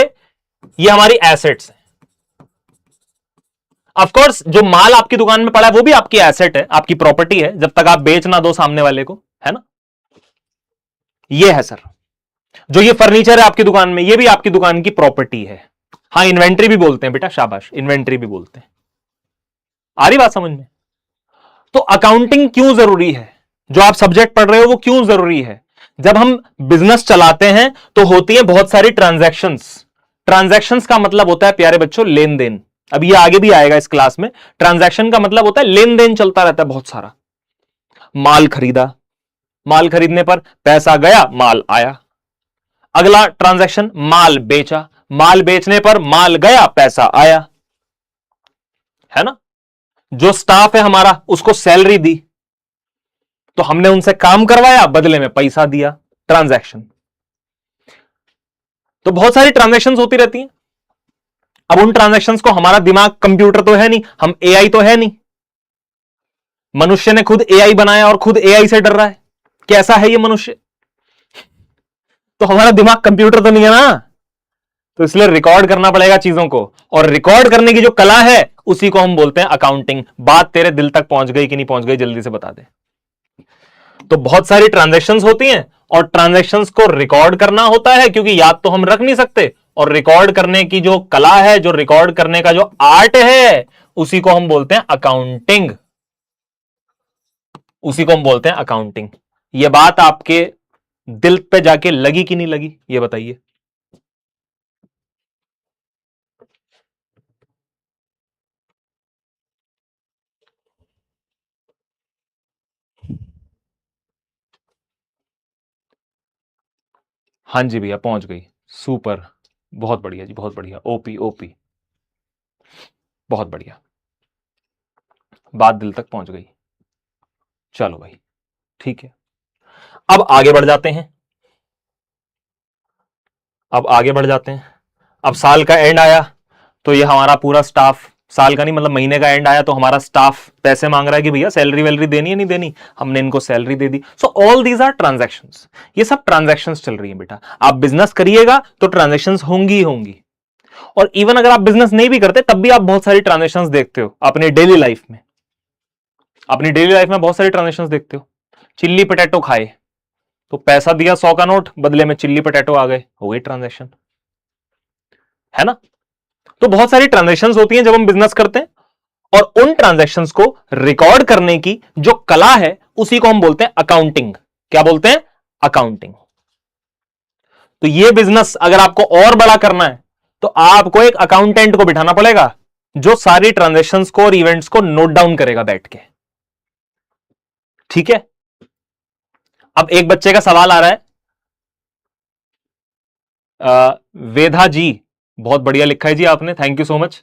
ये हमारी एसेट्स हैं। ऑफ कोर्स जो माल आपकी दुकान में पड़ा है वो भी आपकी एसेट है, आपकी प्रॉपर्टी है, जब तक आप बेच ना दो सामने वाले को, है ना। ये है सर, जो ये फर्नीचर है आपकी दुकान में, ये भी आपकी दुकान की प्रॉपर्टी है। हाँ, इन्वेंट्री भी बोलते हैं बेटा, शाबाश, इन्वेंट्री भी बोलते हैं। आ रही बात समझ में? तो अकाउंटिंग क्यों जरूरी है, जो आप सब्जेक्ट पढ़ रहे हो वो क्यों जरूरी है? जब हम बिजनेस चलाते हैं तो होती है बहुत सारी ट्रांजैक्शंस। ट्रांजैक्शंस का मतलब होता है प्यारे बच्चों लेन देन, अब ये आगे भी आएगा इस क्लास में। ट्रांजैक्शन का मतलब होता है लेन देन चलता रहता है बहुत सारा। माल खरीदा, माल खरीदने पर पैसा गया, माल आया। अगला ट्रांजैक्शन माल बेचा, माल बेचने पर माल गया, पैसा आया, है ना। जो स्टाफ है हमारा उसको सैलरी दी, तो हमने उनसे काम करवाया, बदले में पैसा दिया, ट्रांजैक्शन। तो बहुत सारी ट्रांजैक्शंस होती रहती हैं। अब उन ट्रांजैक्शंस को, हमारा दिमाग कंप्यूटर तो है नहीं, हम एआई तो है नहीं, मनुष्य ने खुद एआई बनाया और खुद एआई से डर रहा है, कैसा है ये मनुष्य? तो हमारा दिमाग कंप्यूटर तो नहीं है ना, तो इसलिए रिकॉर्ड करना पड़ेगा चीजों को, और रिकॉर्ड करने की जो कला है उसी को हम बोलते हैं अकाउंटिंग। बात तेरे दिल तक पहुंच गई कि नहीं पहुंच गई, जल्दी से बता दे। तो बहुत सारी ट्रांजैक्शंस होती हैं और ट्रांजैक्शंस को रिकॉर्ड करना होता है, क्योंकि याद तो हम रख नहीं सकते, और रिकॉर्ड करने की जो कला है, जो रिकॉर्ड करने का जो आर्ट है, उसी को हम बोलते हैं अकाउंटिंग, उसी को हम बोलते हैं अकाउंटिंग। यह बात आपके दिल पे जाके लगी कि नहीं लगी, ये बताइए। हाँ जी भैया पहुंच गई, सुपर, बहुत बढ़िया जी, बहुत बढ़िया, ओपी ओपी, बहुत बढ़िया, बात दिल तक पहुंच गई। चलो भाई ठीक है, अब आगे बढ़ जाते हैं, अब आगे बढ़ जाते हैं। अब साल का एंड आया तो ये हमारा पूरा स्टाफ, साल का नहीं मतलब महीने का एंड आया तो हमारा स्टाफ पैसे मांग रहा है कि भैया सैलरी वैलरी देनी है नहीं देनी, हमने इनको सैलरी दे दी। So all these are transactions, ये सब ट्रांजैक्शंस चल रही हैं बेटा। आप बिजनेस करिएगा तो ट्रांजैक्शंस होंगी ही होंगी, और इवन अगर आप बिजनेस नहीं भी करते तब भी आप बहुत सारी ट्रांजैक्शंस देखते हो अपने डेली लाइफ में, अपनी डेली लाइफ में बहुत सारी ट्रांजैक्शंस देखते हो। चिल्ली पटेटो खाए तो पैसा दिया 100 का नोट, बदले में चिल्ली पटेटो आ गए, हो गई ट्रांजैक्शन, है ना। तो बहुत सारी ट्रांजैक्शंस होती हैं जब हम बिजनेस करते हैं, और उन ट्रांजैक्शंस को रिकॉर्ड करने की जो कला है उसी को हम बोलते हैं अकाउंटिंग। क्या बोलते हैं? अकाउंटिंग। तो ये बिजनेस अगर आपको और बड़ा करना है तो आपको एक अकाउंटेंट को बिठाना पड़ेगा जो सारी ट्रांजैक्शंस को और इवेंट्स को नोट डाउन करेगा बैठ के, ठीक है। अब एक बच्चे का सवाल आ रहा है, वेदा जी, बहुत बढ़िया लिखा है जी आपने, थैंक यू सो मच।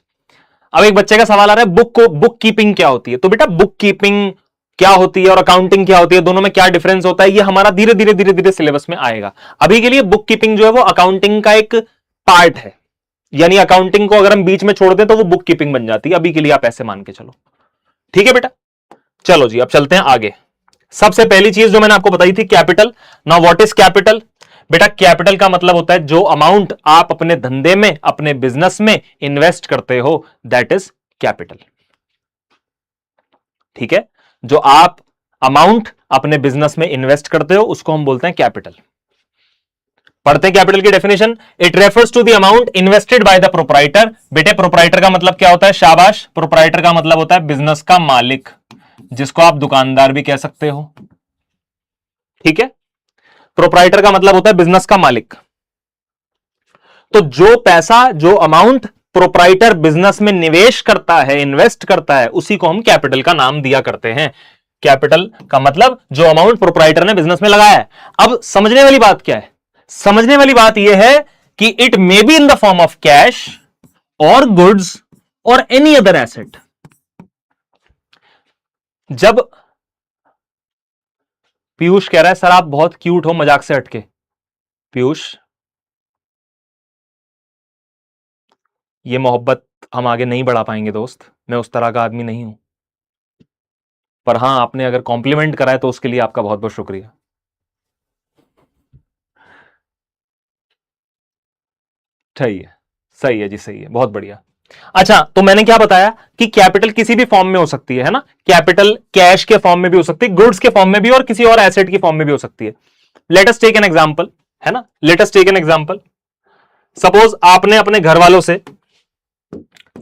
अब एक बच्चे का सवाल आ रहा है बुक कीपिंग क्या होती है। तो बेटा बुक कीपिंग क्या होती है और अकाउंटिंग क्या होती है, दोनों में क्या डिफरेंस होता है, ये हमारा धीरे धीरे धीरे धीरे सिलेबस में आएगा। अभी के लिए बुक कीपिंग जो है वो अकाउंटिंग का एक पार्ट है, यानी अकाउंटिंग को अगर हम बीच में छोड़ दें तो वो बुक कीपिंग बन जाती है। अभी के लिए आप ऐसे मान के चलो, ठीक है बेटा। चलो जी अब चलते हैं आगे। सबसे पहली चीज जो मैंने आपको बताई थी capital. Now what is capital? बेटा कैपिटल का मतलब होता है जो अमाउंट आप अपने धंधे में, अपने बिजनेस में इन्वेस्ट करते हो, दैट इज कैपिटल, ठीक है। जो आप अमाउंट अपने बिजनेस में इन्वेस्ट करते हो उसको हम बोलते हैं कैपिटल। पढ़ते हैं कैपिटल की definition. It refers to the amount invested by the proprietor. बेटे प्रोप्राइटर का मतलब क्या होता है? शाबाश, प्रोप्राइटर का मतलब होता है बिजनेस का मालिक, जिसको आप दुकानदार भी कह सकते हो, ठीक है। प्रोप्राइटर का मतलब होता है बिजनेस का मालिक। तो जो पैसा, जो अमाउंट प्रोप्राइटर बिजनेस में निवेश करता है, इन्वेस्ट करता है, उसी को हम कैपिटल का नाम दिया करते हैं। कैपिटल का मतलब जो अमाउंट प्रोप्राइटर ने बिजनेस में लगाया है। अब समझने वाली बात क्या है? समझने वाली बात यह है कि it may be in the form of cash और गुड्स और एनी अदर एसेट। जब पीयूष कह रहा है सर आप बहुत क्यूट हो मजाक से हटके, पीयूष ये मोहब्बत हम आगे नहीं बढ़ा पाएंगे दोस्त, मैं उस तरह का आदमी नहीं हूं। पर हां आपने अगर कॉम्प्लीमेंट करा है तो उसके लिए आपका बहुत बहुत शुक्रिया। सही है, सही है जी, सही है, बहुत बढ़िया। अच्छा तो मैंने क्या बताया कि कैपिटल किसी भी फॉर्म में हो सकती है ना। कैपिटल कैश के फॉर्म में भी हो सकती है, गुड्स के फॉर्म में भी, और किसी और एसेट की फॉर्म में भी हो सकती है। Let us take an example, है ना, let us take an example. Suppose आपने अपने घर वालों से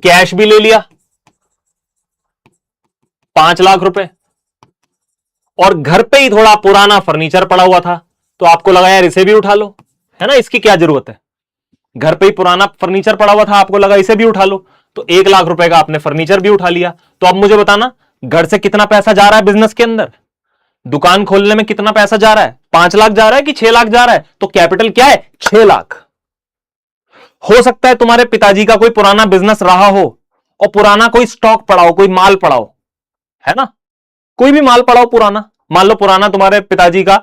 कैश भी ले लिया 5 लाख रुपए, और घर पे ही थोड़ा पुराना फर्नीचर पड़ा हुआ था तो आपको लगा यार इसे भी उठा लो, है ना, इसकी क्या जरूरत है। घर पे ही पुराना फर्नीचर पड़ा हुआ था, आपको लगा इसे भी उठा लो, तो 1 लाख रुपए का आपने फर्नीचर भी उठा लिया। तो अब मुझे बताना घर से कितना पैसा जा रहा है बिजनेस के अंदर, दुकान खोलने में कितना पैसा जा रहा है? 5 लाख जा रहा है कि 6 लाख जा रहा है? तो कैपिटल क्या है? 6 लाख। हो सकता है तुम्हारे पिताजी का कोई पुराना बिजनेस रहा हो और पुराना कोई स्टॉक पड़ा हो, कोई माल पड़ा हो, है ना, कोई भी माल पड़ा हो पुराना। मान लो पुराना तुम्हारे पिताजी का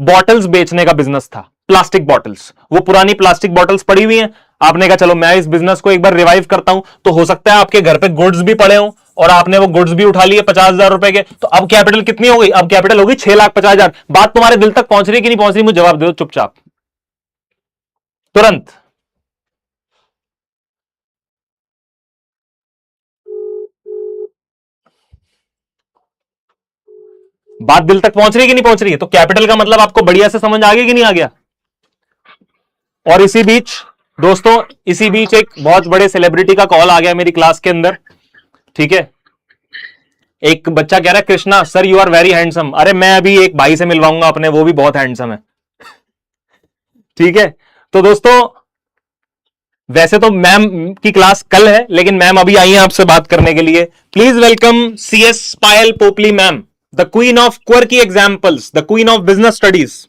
बॉटल्स बेचने का बिजनेस था, प्लास्टिक बॉटल्स, वो पुरानी प्लास्टिक बॉटल्स पड़ी हुई हैं। आपने कहा चलो मैं इस बिजनेस को एक बार रिवाइव करता हूं, तो हो सकता है आपके घर पे गुड्स भी पड़े हों और आपने वो गुड्स भी उठा लिए 50,000 रुपए के। तो अब कैपिटल कितनी हो गई? अब कैपिटल होगी 6,50,000। बात तुम्हारे दिल तक पहुंच रही है कि नहीं पहुंच रही? मुझे जवाब दे दो चुपचाप, तुरंत। बात दिल तक पहुंच रही है कि नहीं पहुंच रही है? तो कैपिटल का मतलब आपको बढ़िया से समझ आ गया कि नहीं आ गया? और इसी बीच दोस्तों, इसी बीच एक बहुत बड़े सेलिब्रिटी का कॉल आ गया मेरी क्लास के अंदर, ठीक है। एक बच्चा कह रहा है Krishna sir you are very handsome. अरे मैं अभी एक भाई से मिलवाऊंगा अपने, वो भी बहुत हैंडसम है, ठीक है। तो दोस्तों वैसे तो मैम की क्लास कल है, लेकिन मैम अभी आई हैं आपसे बात करने के लिए। Please welcome CS Payal Popli ma'am, the queen of quirky examples, the queen of business studies.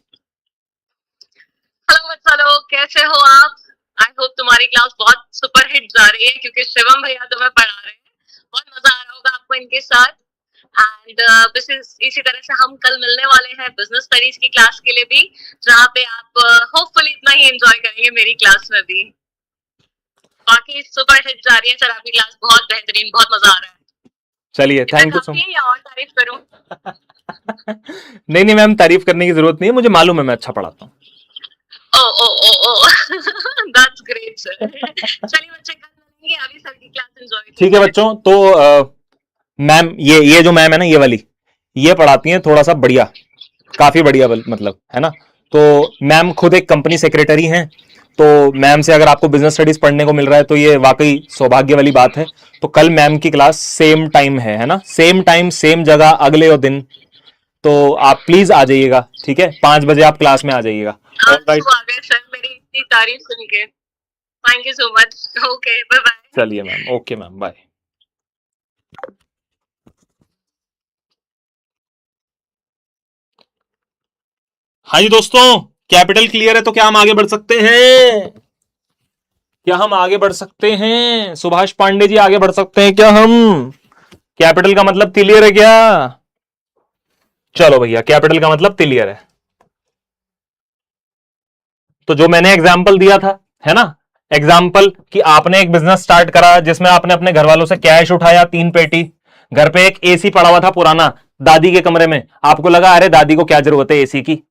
Hello चलो कैसे हो आप? आई होप तुम्हारी क्लास बहुत सुपर हिट जा रही है क्योंकि शिवम भैया तुम्हें पढ़ा रहे हैं। बहुत मजा आ रहा होगा आपको इनके साथ। एंड इसी तरह से हम कल मिलने वाले हैं बिजनेस स्टडीज की क्लास के लिए भी, जहाँ पे आप होपफुली इतना ही एंजॉय करेंगे मेरी क्लास में भी। बाकी सुपर हिट जा रही है सर, आपकी क्लास बहुत बेहतरीन, बहुत मजा आ रहा है। चलिए, इतना थैंक यू सो काफी है या और तारीफ करूं? नहीं नहीं मैम, तारीफ करने की जरूरत नहीं है, मुझे मालूम है मैं अच्छा पढ़ाता हूँ। ओ ओ ओ ओ दैट्स ग्रेट सर। चलिए बच्चे, कल मिलेंगे, अभी सर की क्लास एंजॉय ठीक है बच्चों, तो मैम ये जो मैम है ना, ये वाली, ये पढ़ाती हैं थोड़ा सा बढ़िया, काफी बढ़िया मतलब, है ना। तो मैम खुद एक कंपनी सेक्रेटरी हैं, तो मैम से अगर आपको बिजनेस स्टडीज पढ़ने को मिल रहा है तो ये वाकई सौभाग्य वाली बात है। तो कल मैम की क्लास सेम टाइम है ना, सेम टाइम सेम जगह अगले दिन। तो आप प्लीज आ जाइएगा, ठीक है, 5 बजे आप क्लास में आ जाइएगा। ऑलराइट आ गए सर मेरी इतनी तारीफ सुन के। Thank you so much. Okay, bye bye. चलिए मैम, ओके मैम, बाय। हाँ जी दोस्तों, कैपिटल क्लियर है तो क्या हम आगे बढ़ सकते हैं? क्या हम आगे बढ़ सकते हैं? सुभाष पांडे जी, आगे बढ़ सकते हैं क्या हम? कैपिटल का मतलब क्लियर है क्या? चलो भैया, कैपिटल का मतलब क्लियर है। तो जो मैंने एग्जाम्पल दिया था, है ना, एग्जाम्पल कि आपने एक बिजनेस स्टार्ट करा जिसमें आपने अपने घर वालों से कैश उठाया 3 पेटी, घर पे एक एसी पड़ा हुआ था पुराना दादी के कमरे में, आपको लगा अरे दादी को क्या जरूरत है एसी की,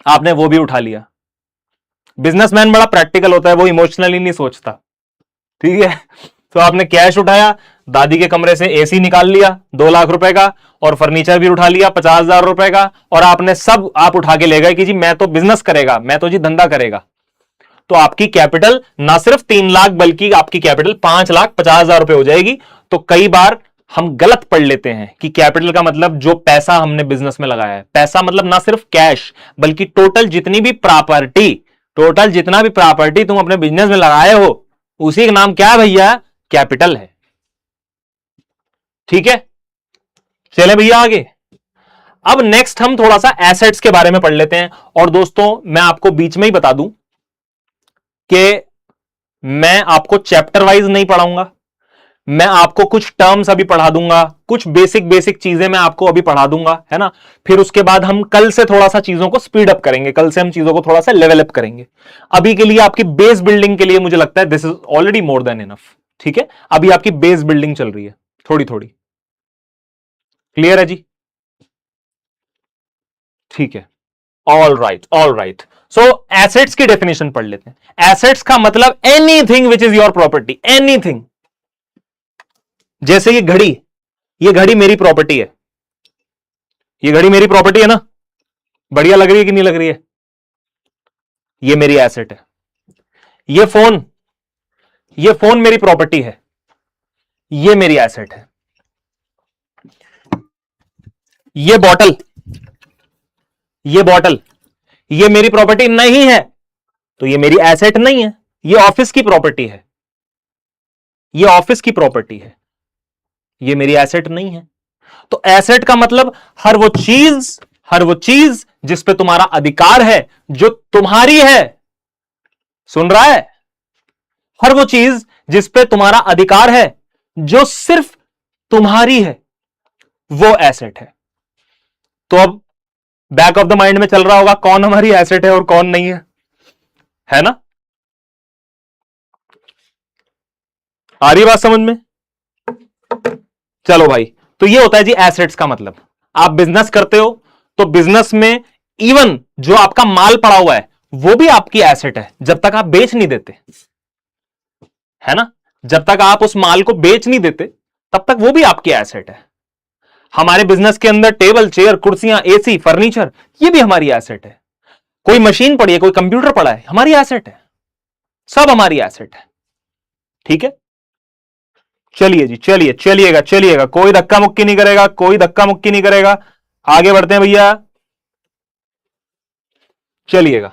आपने वो भी उठा लिया। बिजनेसमैन बड़ा प्रैक्टिकल होता है, वो इमोशनली नहीं सोचता, ठीक है। तो आपने कैश उठाया, दादी के कमरे से एसी निकाल लिया 2 लाख रुपए का, और फर्नीचर भी उठा लिया 50,000 रुपए का, और आपने सब आप उठा के ले गए कि जी मैं तो बिजनेस करेगा, मैं तो जी धंधा करेगा। तो आपकी कैपिटल ना सिर्फ 3 लाख बल्कि आपकी कैपिटल 5,50,000 रुपए हो जाएगी। तो कई बार हम गलत पढ़ लेते हैं कि कैपिटल का मतलब जो पैसा हमने बिजनेस में लगाया है। पैसा मतलब ना सिर्फ कैश, बल्कि टोटल जितनी भी प्रॉपर्टी, टोटल जितना भी प्रॉपर्टी तुम अपने बिजनेस में लगाए हो, उसी का नाम क्या है भैया? कैपिटल है, ठीक है। चले भैया आगे। अब नेक्स्ट हम थोड़ा सा एसेट्स के बारे में पढ़ लेते हैं। और दोस्तों मैं आपको बीच में ही बता दूं कि मैं आपको चैप्टर वाइज नहीं पढ़ाऊंगा, मैं आपको कुछ टर्म्स अभी पढ़ा दूंगा, कुछ बेसिक चीजें मैं आपको अभी पढ़ा दूंगा, है ना। फिर उसके बाद हम कल से थोड़ा सा चीजों को स्पीड अप करेंगे, कल से हम चीजों को थोड़ा सा लेवल अप करेंगे। अभी के लिए आपकी बेस बिल्डिंग के लिए मुझे लगता है this is already more than enough, ठीक है। अभी आपकी बेस बिल्डिंग चल रही है थोड़ी थोड़ी, क्लियर है जी? ठीक है, all right all right. So assets की डेफिनेशन पढ़ लेते हैं। एसेट्स का मतलब anything which is your property, anything. जैसे ये घड़ी मेरी प्रॉपर्टी है, ये घड़ी मेरी प्रॉपर्टी है ना, बढ़िया लग रही है कि नहीं लग रही है? ये मेरी एसेट है। ये फोन मेरी प्रॉपर्टी है, ये मेरी एसेट है। ये बॉटल ये मेरी प्रॉपर्टी नहीं है, तो ये मेरी एसेट नहीं है। ये ऑफिस की प्रॉपर्टी है, ये ऑफिस की प्रॉपर्टी है, ये मेरी एसेट नहीं है। तो एसेट का मतलब हर वो चीज जिस पे तुम्हारा अधिकार है, जो तुम्हारी है। सुन रहा है? हर वो चीज जिस पे तुम्हारा अधिकार है, जो सिर्फ तुम्हारी है, वो एसेट है। तो अब बैक ऑफ द माइंड में चल रहा होगा कौन हमारी एसेट है और कौन नहीं है ना। आ रही बात समझ में? चलो भाई, तो ये होता है जी एसेट्स का मतलब। आप बिजनेस करते हो तो बिजनेस में इवन जो आपका माल पड़ा हुआ है वो भी आपकी एसेट है, जब तक आप बेच नहीं देते, है ना। जब तक आप उस माल को बेच नहीं देते तब तक वो भी आपकी एसेट है। हमारे बिजनेस के अंदर टेबल, चेयर, कुर्सियां, एसी, फर्नीचर, ये भी हमारी एसेट है। कोई मशीन पड़ी है, कोई कंप्यूटर पड़ा है, हमारी एसेट है, सब हमारी एसेट है, ठीक है। चलिए जी, चलिएगा, कोई धक्का मुक्की नहीं करेगा, कोई धक्का मुक्की नहीं करेगा। आगे बढ़ते हैं भैया, चलिएगा।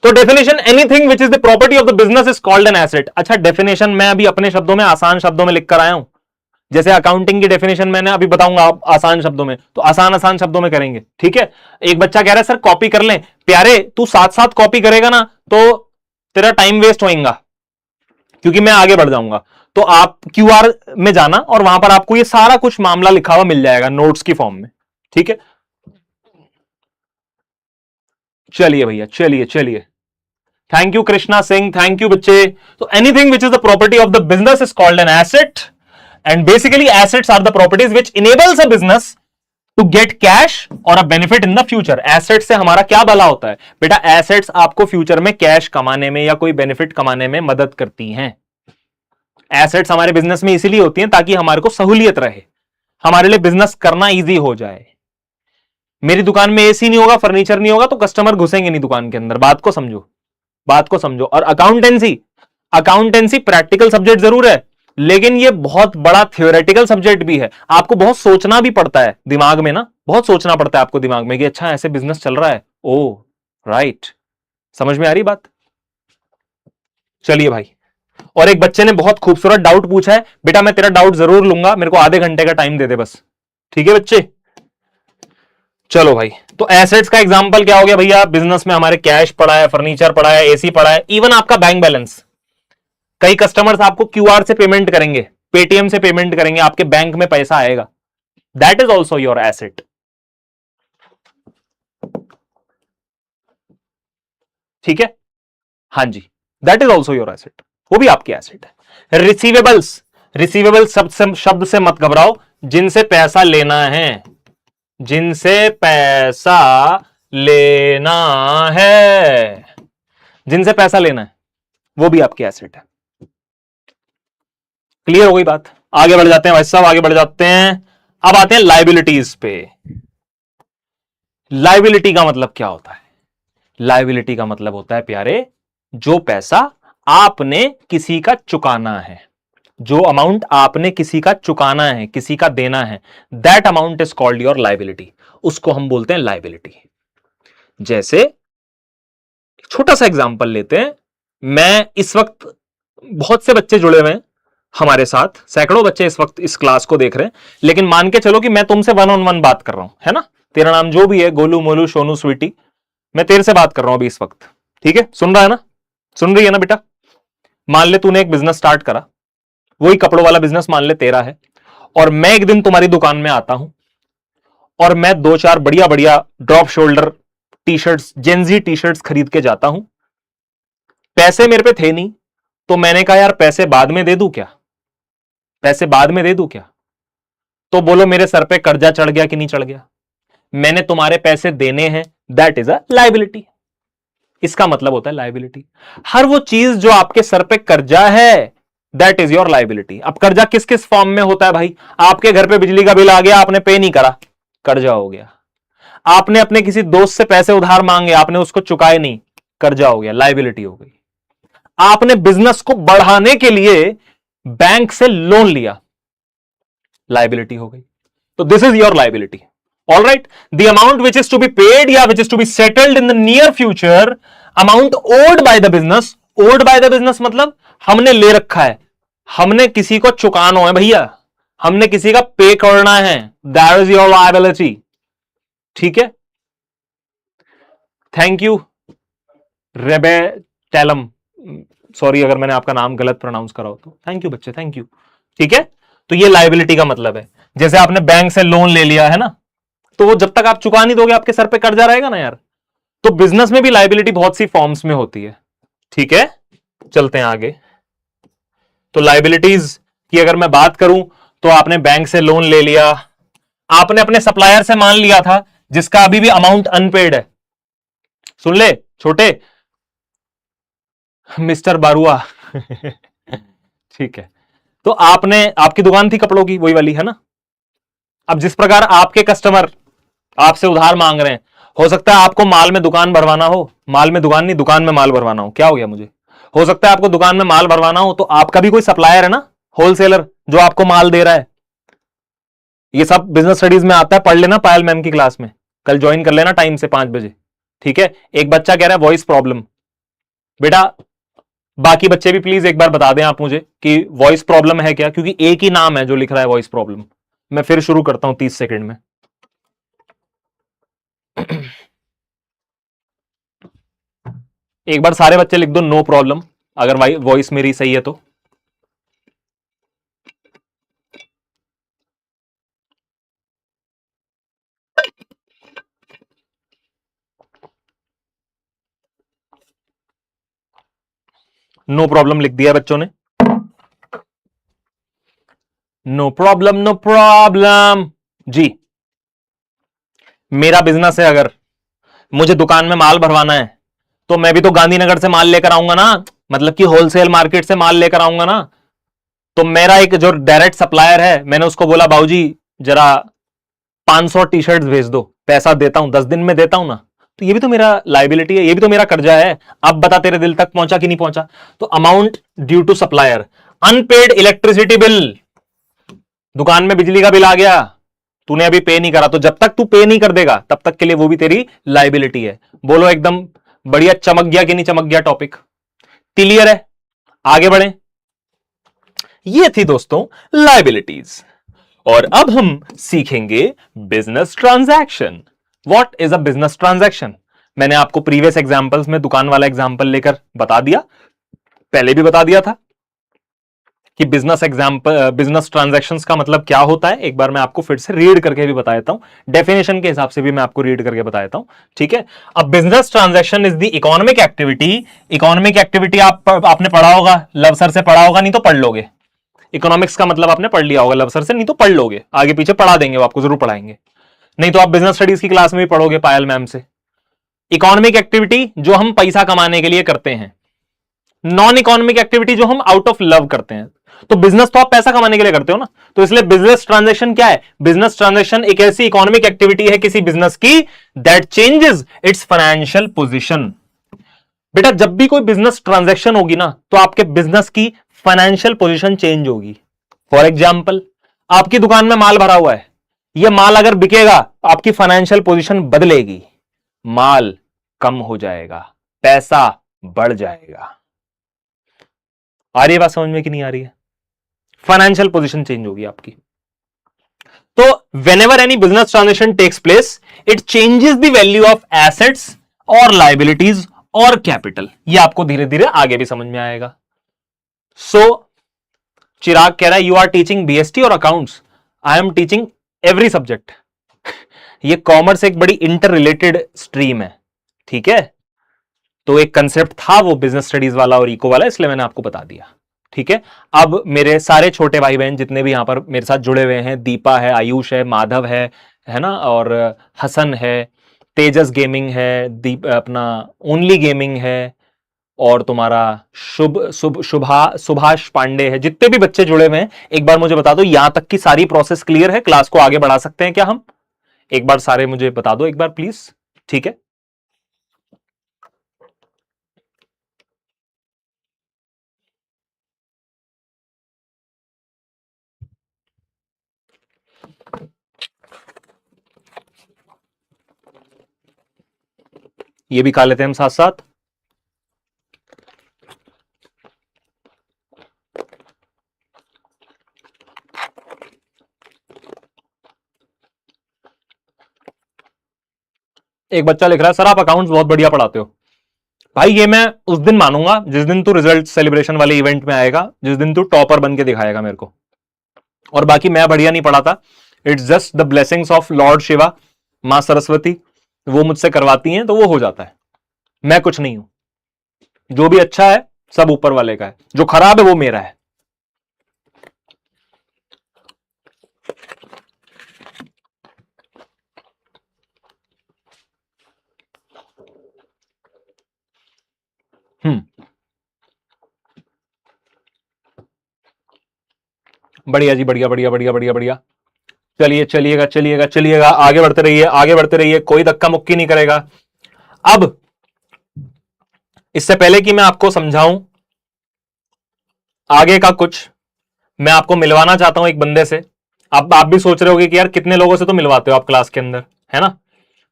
तो definition, anything which is the property of the business is called an asset. अच्छा, डेफिनेशन मैं अभी अपने शब्दों में, आसान शब्दों में लिख कर आया हूं। जैसे अकाउंटिंग की डेफिनेशन मैंने अभी बताऊंगा आप आसान शब्दों में, तो आसान शब्दों में करेंगे, ठीक है। एक बच्चा कह रहा है सर कॉपी कर लें, प्यारे तू साथ साथ कॉपी करेगा ना तो तेरा टाइम वेस्ट होएगा, क्योंकि मैं आगे बढ़ जाऊंगा। तो आप क्यूआर में जाना और वहां पर आपको ये सारा कुछ मामला लिखा हुआ मिल जाएगा नोट्स की फॉर्म में, ठीक है। चलिए भैया, चलिए thank you Krishna Singh, thank you बच्चे। तो anything which is the property of the business is called an asset, and basically assets are the properties which enables a business to get cash or a benefit in the future. Asset से हमारा क्या भला होता है बेटा? Assets आपको future में cash कमाने में या कोई बेनिफिट कमाने में मदद करती हैं। एसेट्स हमारे बिजनेस में इसीलिए होती हैं ताकि हमारे को सहूलियत रहे, हमारे लिए बिजनेस करना इजी हो जाए। मेरी दुकान में एसी नहीं होगा, फर्नीचर नहीं होगा तो कस्टमर घुसेंगे नहीं दुकान के अंदर। बात को समझो। और अकाउंटेंसी प्रैक्टिकल सब्जेक्ट जरूर है, लेकिन ये बहुत बड़ा थ्योरेटिकल सब्जेक्ट भी है। आपको बहुत सोचना भी पड़ता है दिमाग में ना, बहुत सोचना पड़ता है आपको दिमाग में कि अच्छा ऐसे बिजनेस चल रहा है। ओ राइट, समझ में आ रही बात? चलिए भाई, और एक बच्चे ने बहुत खूबसूरत डाउट पूछा है, बेटा मैं तेरा डाउट जरूर लूंगा, मेरे को आधे घंटे का टाइम दे दे बस, ठीक है बच्चे? चलो भाई, तो एसेट्स का एग्जांपल क्या हो गया भैया? बिजनेस में हमारे कैश पड़ा है, फर्नीचर पड़ा है, एसी पड़ा है, इवन आपका बैंक बैलेंस। कई कस्टमर्स आपको क्यूआर से पेमेंट करेंगे, पेटीएम से पेमेंट करेंगे, आपके बैंक में पैसा आएगा, that is also your asset, ठीक है? हाँ जी, that is also your asset, वो भी आपकी एसेट है। रिसीवेबल्स शब्द से मत घबराओ, जिनसे पैसा लेना है, जिनसे पैसा लेना है, जिनसे पैसा लेना है वो भी आपकी एसेट है। क्लियर हो गई बात? आगे बढ़ जाते हैं भाई साहब, आगे बढ़ जाते हैं। अब आते हैं लायबिलिटीज पे। लायबिलिटी का मतलब क्या होता है? लायबिलिटी का मतलब होता है प्यारे, जो पैसा आपने किसी का चुकाना है, जो अमाउंट आपने किसी का चुकाना है, किसी का देना है, that amount is called your liability, उसको हम बोलते हैं लायबिलिटी। जैसे छोटा सा एग्जांपल लेते हैं, मैं इस वक्त बहुत से बच्चे जुड़े हुए हैं हमारे साथ, सैकड़ों बच्चे इस वक्त इस क्लास को देख रहे हैं, लेकिन मान के चलो कि मैं तुमसे 1-on-1 बात कर रहा हूं, है ना? तेरा नाम जो भी है, गोलू मोलू सोनू स्वीटी, मैं तेरे से बात कर रहा हूं अभी इस वक्त, ठीक है? सुन रहा है ना? सुन रही है ना बेटा? मान ले तूने एक बिजनेस स्टार्ट करा, वही कपड़ों वाला बिजनेस मान ले तेरा है, और मैं एक दिन तुम्हारी दुकान में आता हूं और मैं 2-4 बढ़िया बढ़िया drop shoulder T-shirts, gen Z T-shirts खरीद के जाता हूं। पैसे मेरे पे थे नहीं, तो मैंने कहा यार पैसे बाद में दे दूं क्या? पैसे बाद में दे दूं क्या? तो बोलो मेरे सर पे कर्जा चढ़ गया कि नहीं चढ़ गया? मैंने तुम्हारे पैसे देने हैं, दैट इज अ लायबिलिटी। इसका मतलब होता है लायबिलिटी। हर वो चीज जो आपके सर पे कर्जा है, दैट इज योर लायबिलिटी। अब कर्जा किस किस फॉर्म में होता है भाई? आपके घर पे बिजली का बिल आ गया, आपने पे नहीं करा, कर्जा हो गया। आपने अपने किसी दोस्त से पैसे उधार मांगे, आपने उसको चुकाए नहीं, कर्जा हो गया, लायबिलिटी हो गई। आपने बिजनेस को बढ़ाने के लिए बैंक से लोन लिया, लायबिलिटी हो गई। तो this is your liability. All right, the amount which is to be paid या which is to be settled in the near future, amount owed by the business. Owed by the business मतलब हमने ले रखा है, हमने किसी को चुकाना है भैया, हमने किसी का पे करना है, दैट इज योर लायबिलिटी, ठीक है? थैंक यू रेबेटेलम, सॉरी अगर मैंने आपका नाम गलत प्रोनाउंस करा हो तो, थैंक यू बच्चे, थैंक यू, ठीक है? तो ये लायबिलिटी का मतलब है। जैसे आपने बैंक से लोन ले लिया है ना, तो वो जब तक आप चुका नहीं दोगे आपके सर पे कर्जा रहेगा ना यार। तो बिजनेस में भी लायबिलिटी बहुत सी फॉर्म्स में होती है, ठीक है? चलते हैं आगे। तो लायबिलिटीज की अगर मैं बात करूं, तो आपने बैंक से लोन ले लिया, आपने अपने सप्लायर से मान लिया था जिसका अभी भी अमाउंट अनपेड है। सुन ले छोटे मिस्टर बारुआ ठीक है, तो आपने, आपकी दुकान थी कपड़ों की, वही वाली है ना? अब जिस प्रकार आपके कस्टमर आपसे उधार मांग रहे हैं, हो सकता है आपको माल में दुकान भरवाना हो, माल में दुकान नहीं, दुकान में माल भरवाना हो, क्या हो गया मुझे? हो सकता है आपको दुकान में माल भरवाना हो, तो आपका भी कोई सप्लायर है ना, होलसेलर, जो आपको माल दे रहा है। ये सब बिजनेस स्टडीज में आता है, पढ़ लेना पायल मैम की क्लास में, कल ज्वाइन कर लेना टाइम से 5 बजे, ठीक है? एक बच्चा कह रहा है वॉइस प्रॉब्लम। बेटा बाकी बच्चे भी प्लीज एक बार बता दें आप मुझे कि वॉइस प्रॉब्लम है क्या, क्योंकि एक ही नाम है जो लिख रहा है वॉइस प्रॉब्लम। मैं फिर शुरू करता हूं 30 सेकंड में। एक बार सारे बच्चे लिख दो नो प्रॉब्लम, अगर वॉइस मेरी सही है तो। नो प्रॉब्लम लिख दिया बच्चों ने। नो प्रॉब्लम नो प्रॉब्लम जी। मेरा बिजनेस है, अगर मुझे दुकान में माल भरवाना है तो मैं भी तो गांधीनगर से माल लेकर आऊंगा ना, मतलब कि होलसेल मार्केट से माल लेकर आऊंगा ना। तो मेरा एक जो डायरेक्ट सप्लायर है, मैंने उसको बोला बाबूजी जरा 500 टी शर्ट भेज दो, पैसा देता हूं 10 दिन में देता हूं ना, तो ये भी तो मेरा लाइबिलिटी है, ये भी तो मेरा कर्जा है। अब बता तेरे दिल तक पहुंचा कि नहीं पहुंचा। तो amount due to supplier. Unpaid electricity bill, दुकान में बिजली का बिल आ गया, तूने अभी पे नहीं करा, तो जब तक तू पे नहीं कर देगा तब तक के लिए वो भी तेरी लाइबिलिटी है। बोलो एकदम बढ़िया, चमक गया कि नहीं चमक गया टॉपिक? क्लियर है? आगे बढ़े। ये थी दोस्तों लाइबिलिटीज, और अब हम सीखेंगे business transaction. What is a business transaction? मैंने आपको प्रीवियस एग्जांपल्स में दुकान वाला एग्जांपल लेकर बता दिया, पहले भी बता दिया था कि बिजनेस ट्रांजैक्शंस का मतलब क्या होता है। एक बार मैं आपको फिर से रीड करके भी बता देता हूं, डेफिनेशन के हिसाब से भी मैं आपको रीड करके बता देता हूं, ठीक है। अब business transaction is the economic activity. Economic activity आपने पढ़ा होगा, लव सर से पढ़ा होगा, नहीं तो पढ़ लोगे। इकोनॉमिक्स का मतलब आपने पढ़ लिया होगा लव सर से, नहीं तो पढ़ लोगे, आगे पीछे पढ़ा देंगे, वो आपको जरूर पढ़ाएंगे, नहीं तो आप बिजनेस स्टडीज की क्लास में भी पढ़ोगे पायल मैम से। इकोनॉमिक एक्टिविटी जो हम पैसा कमाने के लिए करते हैं, नॉन इकोनॉमिक एक्टिविटी जो हम आउट ऑफ लव करते हैं। तो बिजनेस तो आप पैसा कमाने के लिए करते हो ना, तो इसलिए बिजनेस ट्रांजैक्शन क्या है? बिजनेस ट्रांजैक्शन एक ऐसी इकोनॉमिक एक्टिविटी है किसी बिजनेस की that changes it's financial position. बेटा जब भी कोई बिजनेस ट्रांजैक्शन होगी ना, तो आपके बिजनेस की फाइनेंशियल पोजीशन चेंज होगी। फॉर एग्जाम्पल, आपकी दुकान में माल भरा हुआ है, यह माल अगर बिकेगा आपकी फाइनेंशियल पोजीशन बदलेगी, माल कम हो जाएगा, पैसा बढ़ जाएगा। आ रही है बात समझ में कि नहीं आ रही है? फाइनेंशियल पोजीशन चेंज होगी आपकी। तो whenever any business transaction takes place, it changes the value of assets और liabilities और capital। ये आपको धीरे धीरे आगे भी समझ में आएगा। सो चिराग कह रहा है यू आर टीचिंग बीएसटी और accounts. I am teaching every subject. ये कॉमर्स एक बड़ी इंटर रिलेटेड स्ट्रीम है, ठीक है। तो एक कंसेप्ट था वो बिजनेस स्टडीज वाला और इको वाला, इसलिए मैंने आपको बता दिया, ठीक है। अब मेरे सारे छोटे भाई बहन जितने भी यहां पर मेरे साथ जुड़े हुए हैं, दीपा है, आयुष है, माधव है ना, और हसन है, तेजस गेमिंग है, दीप अपना ओनली गेमिंग है, और तुम्हारा सुभाष पांडे है, जितने भी बच्चे जुड़े हुए हैं एक बार मुझे बता दो यहां तक की सारी प्रोसेस क्लियर है? क्लास को आगे बढ़ा सकते हैं क्या हम? एक बार सारे मुझे बता दो एक बार प्लीज, ठीक है। ये भी खा लेते हैं हम साथ साथ। एक बच्चा लिख रहा है सर आप अकाउंट्स बहुत बढ़िया पढ़ाते हो। भाई ये मैं उस दिन मानूंगा जिस दिन तू रिजल्ट सेलिब्रेशन वाले इवेंट में आएगा, जिस दिन तू टॉपर बन के दिखाएगा मेरे को। और बाकी मैं बढ़िया नहीं पढ़ाता, it's just the blessings of Lord Shiva, मां सरस्वती, वो मुझसे करवाती हैं तो वो हो जाता है। मैं कुछ नहीं हूं, जो भी अच्छा है सब ऊपर वाले का है, जो खराब है वो मेरा है। बढ़िया जी, बढ़िया बढ़िया बढ़िया बढ़िया बढ़िया। चलिए चलिएगा चलिएगा चलिएगा, आगे बढ़ते रहिए आगे बढ़ते रहिए, कोई धक्का मुक्की नहीं करेगा। अब इससे पहले कि मैं आपको समझाऊं आगे का कुछ, मैं आपको मिलवाना चाहता हूं एक बंदे से। अब आप भी सोच रहे होगे कि यार कितने लोगों से तो मिलवाते हो आप क्लास के अंदर, है ना।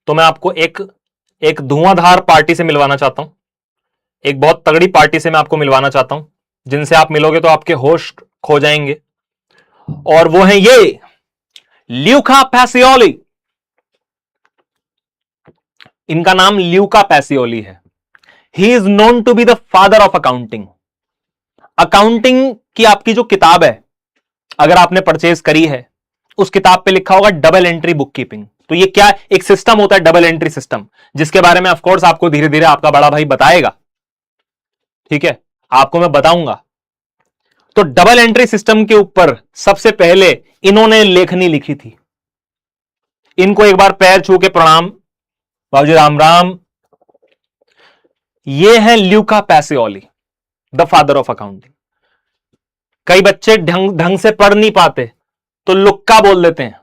तो मैं आपको एक धुआंधार पार्टी से मिलवाना चाहता हूं। एक बहुत तगड़ी पार्टी से मैं आपको मिलवाना चाहता हूं, जिनसे आप मिलोगे तो आपके होश खो जाएंगे, और वो है ये ल्यूका पैसियोली। इनका नाम ल्यूका पैसियोली है। He is known to be the father of accounting. Accounting की आपकी जो किताब है, अगर आपने परचेज करी है, उस किताब पे लिखा होगा डबल एंट्री बुक कीपिंग। तो ये क्या एक सिस्टम होता है, डबल एंट्री सिस्टम, जिसके बारे में ऑफकोर्स आपको धीरे धीरे आपका बड़ा भाई बताएगा। ठीक है, आपको मैं बताऊंगा। तो डबल एंट्री सिस्टम के ऊपर सबसे पहले इन्होंने लेखनी लिखी थी। इनको एक बार पैर छू के प्रणाम, बाबूजी राम राम। ये है Luca Pacioli, the father of accounting. कई बच्चे ढंग से पढ़ नहीं पाते तो लुक्का बोल देते हैं।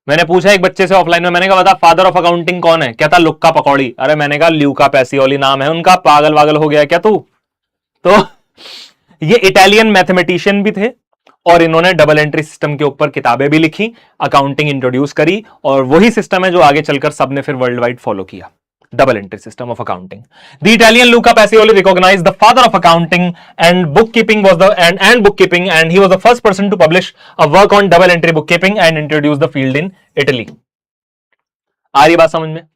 मैंने पूछा एक बच्चे से ऑफलाइन में, मैंने कहा बता फादर ऑफ अकाउंटिंग कौन है? कहता लुक्का पकौड़ी। अरे मैंने कहा ल्यूका पैसियोली नाम है उनका, पागल वागल हो गया क्या तू? तो ये इटालियन मैथमेटिशियन भी थे, और इन्होंने डबल एंट्री सिस्टम के ऊपर किताबें भी लिखी, अकाउंटिंग इंट्रोड्यूस करी, और वही सिस्टम है जो आगे चलकर सबने फिर वर्ल्ड वाइड फॉलो किया, double entry system of accounting. The Italian Luca Pacioli recognized the father of accounting and bookkeeping was and bookkeeping, and he was the first person to publish a work on double entry bookkeeping and introduce the field in Italy. आ रही बात समझ में?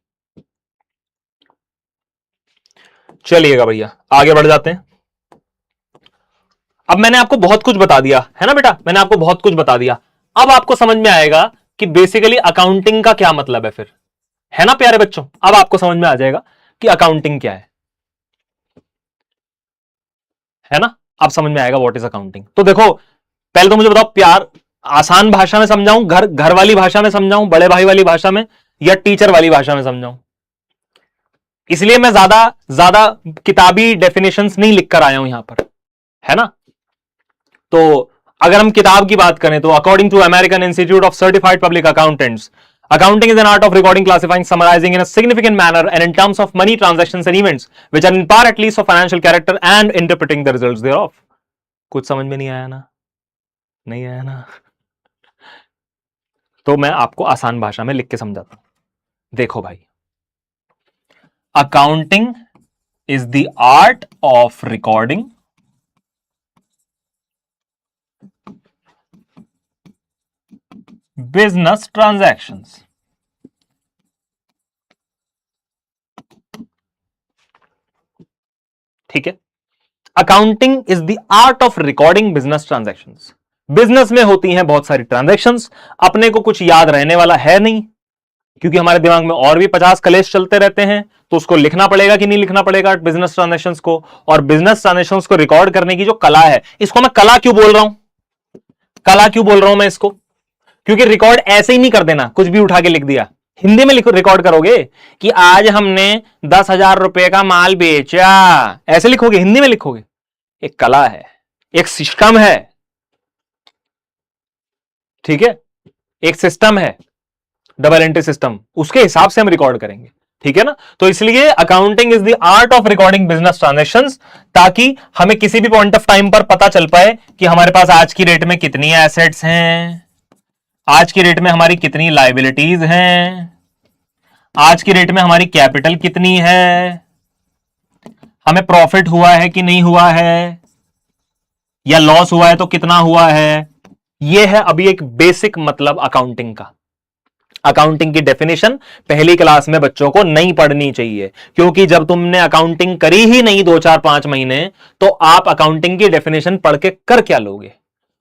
चलिएगा भैया, आगे बढ़ जाते हैं। अब मैंने आपको बहुत कुछ बता दिया है ना बेटा, मैंने आपको बहुत कुछ बता दिया। अब आपको समझ में आएगा कि बेसिकली अकाउंटिंग का क्या मतलब है फिर, है ना प्यारे बच्चों? अब आपको समझ में आ जाएगा कि अकाउंटिंग क्या है ना? अब समझ में आएगा व्हाट इज अकाउंटिंग। तो देखो, पहले तो मुझे बताओ, प्यार आसान भाषा में समझाऊं, घर वाली भाषा में समझाऊं, बड़े भाई वाली भाषा में, या टीचर वाली भाषा में समझाऊं? इसलिए मैं ज्यादा किताबी डेफिनेशंस नहीं लिख कर आया हूं यहां पर, है ना? तो अगर हम किताब की बात करें तो according to American Institute of Certified Public Accountants, accounting is an art of recording, classifying, summarizing in a significant manner and in terms of money transactions and events which are in part at least of financial character and interpreting the results thereof. कुछ समझ में नहीं आया ना? नहीं आया ना? तो मैं आपको आसान भाषा में लिख के समझाता हूं। देखो भाई, accounting is the art of recording business transactions ठीक है। Accounting is the art of recording business transactions. Business में होती हैं बहुत सारी ट्रांजैक्शंस, अपने को कुछ याद रहने वाला है नहीं, क्योंकि हमारे दिमाग में और भी 50 कलेश चलते रहते हैं, तो उसको लिखना पड़ेगा कि नहीं लिखना पड़ेगा बिजनेस ट्रांजैक्शंस को। और बिजनेस ट्रांजैक्शंस को रिकॉर्ड करने की जो कला है, इसको मैं कला क्यों बोल रहा हूं? कला क्यों बोल रहा हूं मैं इसको? क्योंकि रिकॉर्ड ऐसे ही नहीं कर देना, कुछ भी उठा के लिख दिया। हिंदी में लिखो, रिकॉर्ड करोगे कि आज हमने 10,000 रुपए का माल बेचा, ऐसे लिखोगे, हिंदी में लिखोगे। एक कला है, एक सिस्टम है, ठीक है, एक सिस्टम है डबल एंट्री सिस्टम, उसके हिसाब से हम रिकॉर्ड करेंगे, ठीक है ना? तो इसलिए accounting is the art of recording business transactions, ताकि हमें किसी भी पॉइंट ऑफ टाइम पर पता चल पाए कि हमारे पास आज की डेट में कितनी एसेट्स हैं, आज की डेट में हमारी कितनी लायबिलिटीज हैं, आज की डेट में हमारी कैपिटल कितनी है, हमें प्रॉफिट हुआ है कि नहीं हुआ है, या लॉस हुआ है तो कितना हुआ है। यह है अभी एक बेसिक मतलब अकाउंटिंग का। अकाउंटिंग की डेफिनेशन पहली क्लास में बच्चों को नहीं पढ़नी चाहिए, क्योंकि जब तुमने अकाउंटिंग करी ही नहीं 2, 4, 5 महीने, तो आप अकाउंटिंग की डेफिनेशन पढ़ के कर क्या लोगे?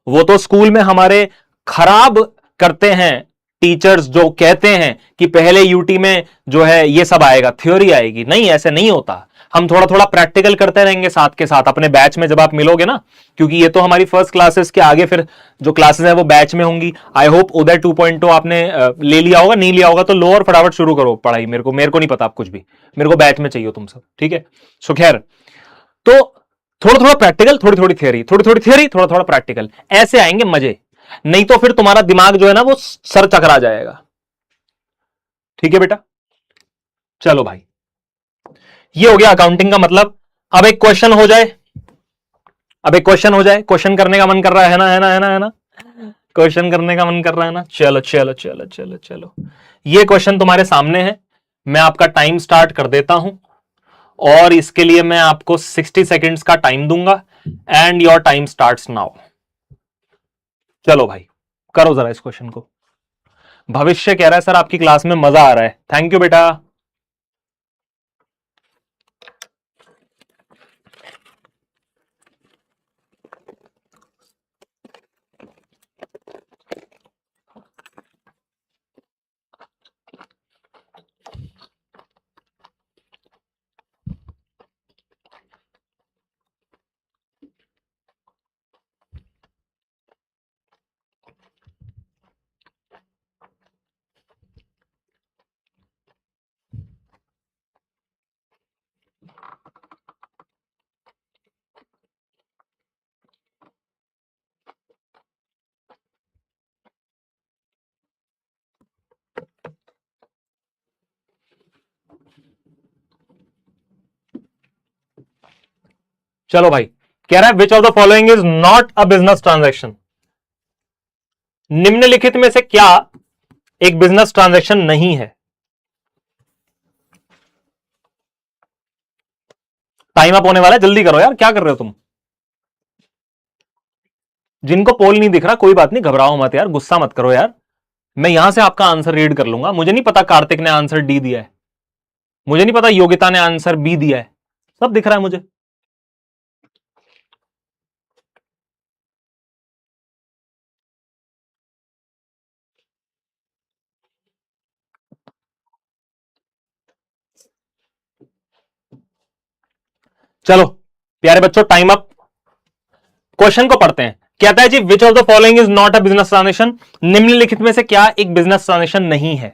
वो तो स्कूल में हमारे खराब करते हैं टीचर्स, जो कहते हैं कि पहले यूटी में जो है ये सब आएगा, थ्योरी आएगी। नहीं, ऐसे नहीं होता। हम थोड़ा थोड़ा प्रैक्टिकल करते रहेंगे साथ के साथ अपने बैच में जब आप मिलोगे ना, क्योंकि ये तो हमारी फर्स्ट क्लासेस के आगे फिर जो क्लासेस है वो बैच में होंगी। आई होप उदय 2.0 आपने ले लिया होगा, नहीं लिया होगा तो लो और फटाफट शुरू करो पढ़ाई। मेरे को नहीं पता आप कुछ भी, मेरे को बैच में चाहिए तुम सब, ठीक है? सो खैर, तो थोड़ा थोड़ा प्रैक्टिकल, थोड़ी थोड़ी थियरी, थोड़ी थोड़ी थियरी, थोड़ा थोड़ा प्रैक्टिकल, ऐसे आएंगे मजे। नहीं तो फिर तुम्हारा दिमाग जो है ना वो सर चकरा जाएगा, ठीक है बेटा? चलो भाई, ये हो गया अकाउंटिंग का मतलब। अब एक क्वेश्चन हो जाए, क्वेश्चन करने का मन कर रहा है ना? है ना? क्वेश्चन करने का मन कर रहा है ना? चलो, ये क्वेश्चन तुम्हारे सामने है। मैं आपका टाइम स्टार्ट कर देता हूं और इसके लिए मैं आपको 60 सेकेंड्स का टाइम दूंगा and your time starts now. चलो भाई करो जरा इस क्वेश्चन को। भविष्य कह रहा है सर आपकी क्लास में मजा आ रहा है, थैंक यू बेटा। चलो भाई कह रहा है विच of the following is not a business transaction. निम्नलिखित में से क्या एक बिजनेस ट्रांजैक्शन नहीं है? टाइम अप होने वाला है, जल्दी करो यार, क्या कर रहे हो तुम? जिनको पोल नहीं दिख रहा कोई बात नहीं, घबराओ मत यार, गुस्सा मत करो यार, मैं यहां से आपका आंसर रीड कर लूंगा। मुझे नहीं पता कार्तिक ने आंसर डी दिया है, मुझे नहीं पता योगिता ने आंसर बी दिया है, सब दिख रहा है मुझे। चलो प्यारे बच्चों टाइम अप। क्वेश्चन को पढ़ते हैं। कहता है जी which of the following is not a business transaction. निम्नलिखित में से क्या एक बिजनेस ट्रांजेक्शन नहीं है?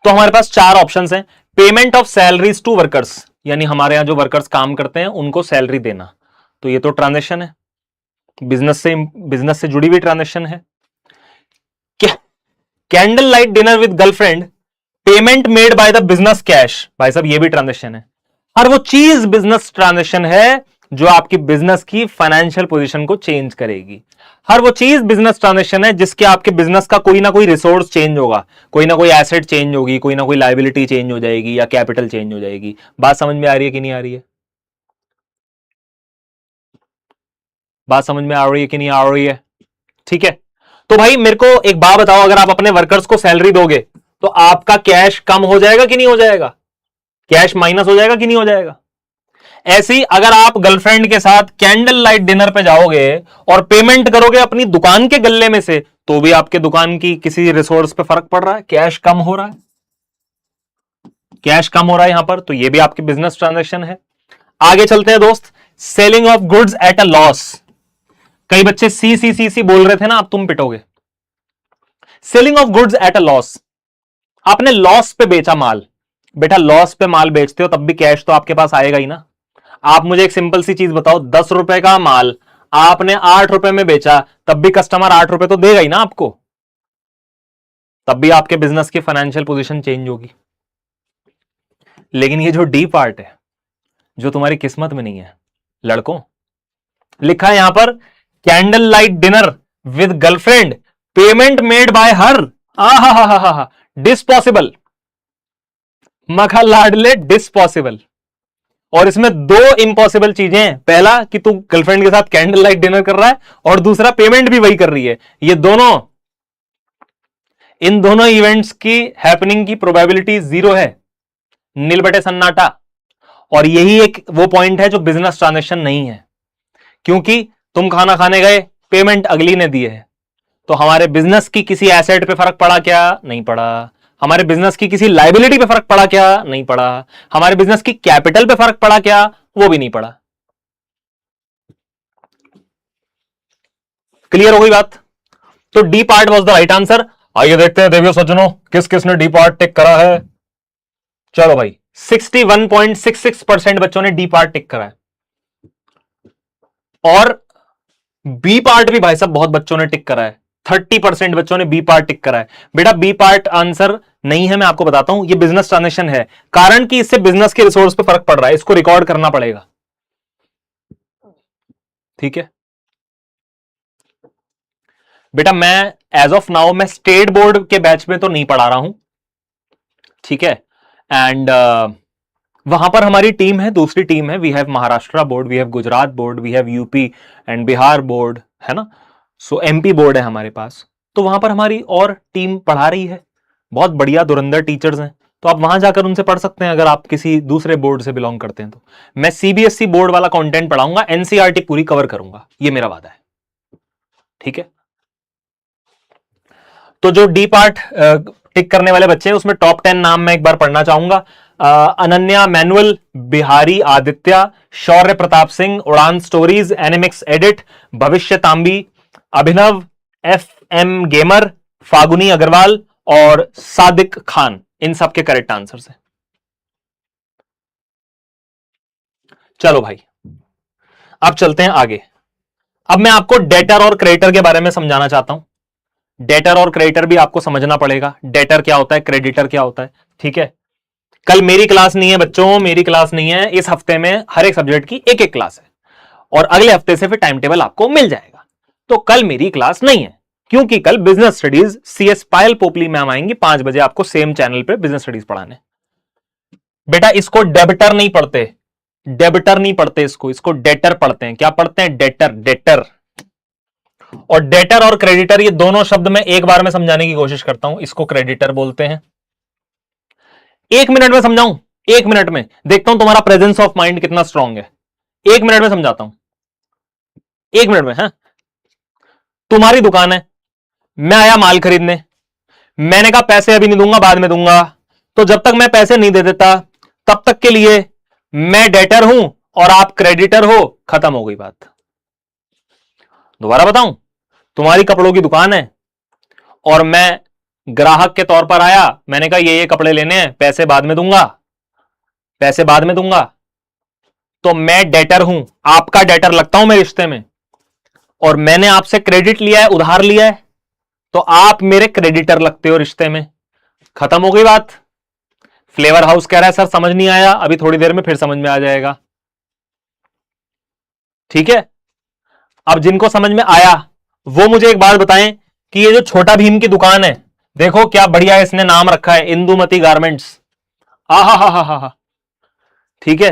तो हमारे पास चार ऑप्शंस हैं। Payment of salaries to workers, यानी हमारे यहां जो वर्कर्स काम करते हैं उनको सैलरी देना, तो ये तो ट्रांजेक्शन है, बिजनेस से जुड़ी हुई ट्रांजेक्शन है। Candle light dinner with girlfriend, payment made by the business cash, भाई साहब ये भी ट्रांजेक्शन है। हर वो चीज बिजनेस ट्रांजेक्शन है जो आपकी बिजनेस की फाइनेंशियल पोजीशन को चेंज करेगी। हर वो चीज बिजनेस ट्रांजेक्शन है जिसके आपके बिजनेस का कोई ना कोई रिसोर्स चेंज होगा, कोई ना कोई एसेट चेंज होगी, कोई ना कोई लायबिलिटी चेंज हो जाएगी या कैपिटल चेंज हो जाएगी। बात समझ में आ रही है कि नहीं आ रही है? बात समझ में आ रही है कि नहीं आ रही है? ठीक है, तो भाई मेरे को एक बात बताओ, अगर आप अपने वर्कर्स को सैलरी दोगे तो आपका कैश कम हो जाएगा कि नहीं हो जाएगा? कैश माइनस हो जाएगा कि नहीं हो जाएगा? ऐसे ही अगर आप गर्लफ्रेंड के साथ कैंडल लाइट डिनर पे जाओगे और पेमेंट करोगे अपनी दुकान के गल्ले में से, तो भी आपके दुकान की किसी रिसोर्स पे फर्क पड़ रहा है, कैश कम हो रहा है, कैश कम हो रहा है यहां पर, तो ये भी आपकी बिजनेस ट्रांजैक्शन है। आगे चलते हैं दोस्त। Selling of goods at a loss. कई बच्चे सी सी सी सी बोल रहे थे ना, अब तुम पिटोगे। Selling of goods at a loss, आपने लॉस पे बेचा माल। बेटा लॉस पे माल बेचते हो तब भी कैश तो आपके पास आएगा ही ना। आप मुझे एक सिंपल सी चीज बताओ, 10 रुपए का माल आपने 8 रुपए में बेचा, तब भी कस्टमर 8 रुपए तो देगा ही ना आपको, तब भी आपके बिजनेस की फाइनेंशियल पोजीशन चेंज होगी। लेकिन ये जो डी पार्ट है, जो तुम्हारी किस्मत में नहीं है लड़कों, लिखा है यहां पर candle light dinner with girlfriend, payment made by हर, हा डिसपॉसिबल, मखा लाडले डिसपॉसिबल। और इसमें दो इंपॉसिबल चीजें हैं, पहला कि तू गर्लफ्रेंड के साथ कैंडल लाइट डिनर कर रहा है, और दूसरा पेमेंट भी वही कर रही है। ये दोनों, इन दोनों इवेंट्स की हैपनिंग की प्रोबेबिलिटी 0 है, नील बटे सन्नाटा। और यही एक वो पॉइंट है जो बिजनेस ट्रांजेक्शन नहीं है, क्योंकि तुम खाना खाने गए, पेमेंट अगली ने दी है, तो हमारे बिजनेस की किसी एसेट पे फर्क पड़ा क्या? नहीं पड़ा। हमारे बिजनेस की किसी लाइबिलिटी पे फर्क पड़ा क्या? नहीं पड़ा। हमारे बिजनेस की कैपिटल पे फर्क पड़ा क्या? वो भी नहीं पड़ा। क्लियर हो गई बात? तो D part was the right answer. आइए देखते हैं देवियों सज्जनों किस किसने डी पार्ट टिक करा है। चलो भाई 61.66% बच्चों ने डी पार्ट टिक करा है, और बी पार्ट भी भाई साहब बहुत बच्चों ने टिक करा है। 30% बच्चों ने बी पार्ट टिक करा है। बेटा बी पार्ट आंसर नहीं है, मैं आपको बताता हूं, ये बिजनेस ट्रांजेक्शन है, कारण कि इससे बिजनेस के रिसोर्स पे फर्क पड़ रहा है, इसको रिकॉर्ड करना पड़ेगा। ठीक है बेटा, मैं एज ऑफ नाउ मैं स्टेट बोर्ड के बैच में तो नहीं पढ़ा रहा हूं, ठीक है, एंड वहां पर हमारी टीम है, दूसरी टीम है, we have Maharashtra board, we have Gujarat board, we have UP and Bihar board, है ना। सो एमपी बोर्ड है हमारे पास। तो वहां पर हमारी और टीम पढ़ा रही है, बहुत बढ़िया धुरंधर टीचर्स हैं, तो आप वहां जाकर उनसे पढ़ सकते हैं अगर आप किसी दूसरे बोर्ड से बिलोंग करते हैं तो। मैं सीबीएसई बोर्ड वाला कंटेंट पढ़ाऊंगा, एनसीईआरटी पूरी कवर करूंगा, ये मेरा वादा है, ठीक है। तो जो डी पार्ट टिक करने वाले बच्चे हैं उसमें टॉप 10 नाम मैं एक बार पढ़ना चाहूंगा। अनन्या मैनुअल, बिहारी आदित्य, शौर्य प्रताप सिंह, उड़ान स्टोरीज, एनिमिक्स एडिट, भविष्य तांबी, अभिनव, एफ एम गेमर, फागुनी अग्रवाल और सादिक खान, इन सब के करेक्ट आंसर्स हैं। चलो भाई अब चलते हैं आगे। अब मैं आपको डेटर और क्रेडिटर के बारे में समझाना चाहता हूं। डेटर और क्रेडिटर भी आपको समझना पड़ेगा, डेटर क्या होता है, क्रेडिटर क्या होता है, ठीक है। कल मेरी क्लास नहीं है बच्चों, मेरी क्लास नहीं है, इस हफ्ते में हर एक सब्जेक्ट की एक एक क्लास है और अगले हफ्ते से फिर टाइम टेबल आपको मिल जाएगा। तो कल मेरी क्लास नहीं है क्योंकि कल बिजनेस स्टडीज सीएस पायल पोपली मैम आएंगी 5 बजे आपको सेम चैनल पे बिजनेस स्टडीज पढ़ाने। बेटा इसको डेबिटर नहीं पढ़ते, डेबिटर नहीं पढ़ते इसको डेटर पढ़ते हैं। क्या पढ़ते हैं? Debtor, debtor. और डेटर और क्रेडिटर ये दोनों शब्द मैं एक बार में समझाने की कोशिश करता हूं। इसको क्रेडिटर बोलते हैं। 1 मिनट में समझाऊं, 1 मिनट में, देखता हूं तुम्हारा प्रेजेंस ऑफ माइंड कितना स्ट्रांग है। 1 मिनट में समझाता हूं, 1 मिनट में। है तुम्हारी दुकान है, मैं आया माल खरीदने, मैंने कहा पैसे अभी नहीं दूंगा, बाद में दूंगा। तो जब तक मैं पैसे नहीं दे देता तब तक के लिए मैं डेटर हूं और आप क्रेडिटर हो, खत्म हो गई बात। दोबारा बताऊं, तुम्हारी कपड़ों की दुकान है और मैं ग्राहक के तौर पर आया, मैंने कहा ये कपड़े लेने हैं, पैसे बाद में दूंगा, पैसे बाद में दूंगा। तो मैं डेटर हूं, आपका डेटर लगता हूं मैं रिश्ते में, और मैंने आपसे क्रेडिट लिया है, उधार लिया है, तो आप मेरे क्रेडिटर लगते हो रिश्ते में। खत्म हो गई बात। फ्लेवर हाउस कह रहा है सर समझ नहीं आया, अभी थोड़ी देर में फिर समझ में आ जाएगा, ठीक है। अब जिनको समझ में आया वो मुझे एक बात बताएं कि ये जो छोटा भीम की दुकान है, देखो क्या बढ़िया इसने नाम रखा है, इंदुमती गारमेंट्स। हा, ठीक है।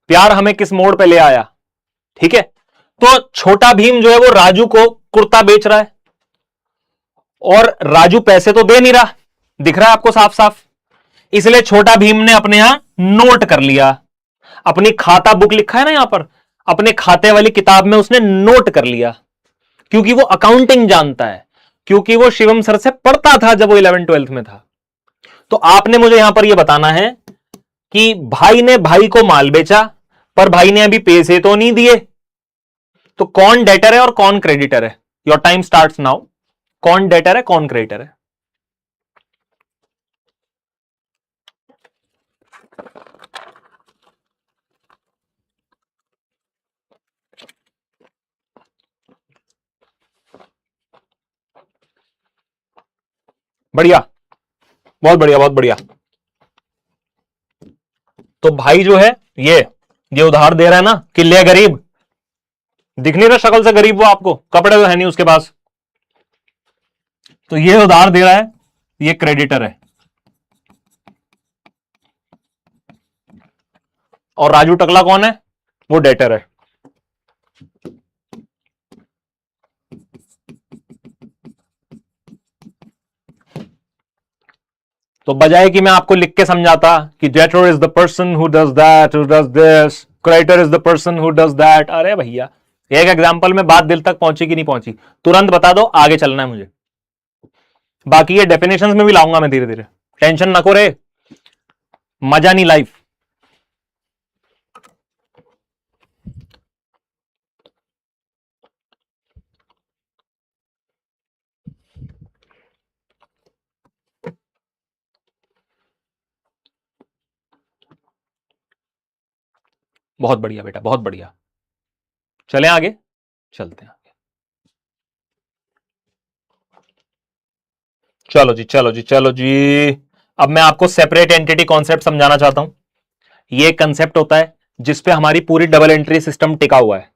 प्यार हमें किस मोड़ पे ले आया, ठीक है। तो छोटा भीम जो है वो राजू को कुर्ता बेच रहा है और राजू पैसे तो दे नहीं रहा, दिख रहा है आपको साफ साफ। इसलिए छोटा भीम ने अपने यहां नोट कर लिया, अपनी खाता बुक लिखा है ना यहां पर, अपने खाते वाली किताब में उसने नोट कर लिया, क्योंकि वो अकाउंटिंग जानता है, क्योंकि वो शिवम सर से पढ़ता था जब वो 11th-12th में था। तो आपने मुझे यहां पर यह बताना है कि भाई ने भाई को माल बेचा पर भाई ने अभी पैसे तो नहीं दिए, तो कौन डेटर है और कौन क्रेडिटर है? Your time starts now. कौन डेटर है, कौन क्रेडिटर है? बढ़िया, बहुत बढ़िया, बहुत बढ़िया। तो भाई जो है ये उधार दे रहा है ना, कि ले गरीब, दिख नहीं रहा शक्ल से गरीब वो आपको, कपड़े तो है नहीं उसके पास, तो ये उधार दे रहा है, ये क्रेडिटर है। और राजू टकला कौन है? वो डेटर है। तो बजाय कि मैं आपको लिख के समझाता कि debtor is the person who does that, who does this, creditor is the person who does that, अरे भैया एक एग्जांपल में बात दिल तक पहुंची कि नहीं पहुंची, तुरंत बता दो, आगे चलना है मुझे। बाकी ये डेफिनेशंस में भी लाऊंगा मैं धीरे धीरे, टेंशन ना करे, मजा नहीं लाइफ। बहुत बढ़िया बेटा, बहुत बढ़िया। चलें आगे, चलते हैं आगे। चलो जी, चलो जी, चलो जी। अब मैं आपको सेपरेट एंटिटी कॉन्सेप्ट समझाना चाहता हूं। ये कंसेप्ट होता है जिसपे हमारी पूरी डबल एंट्री सिस्टम टिका हुआ है।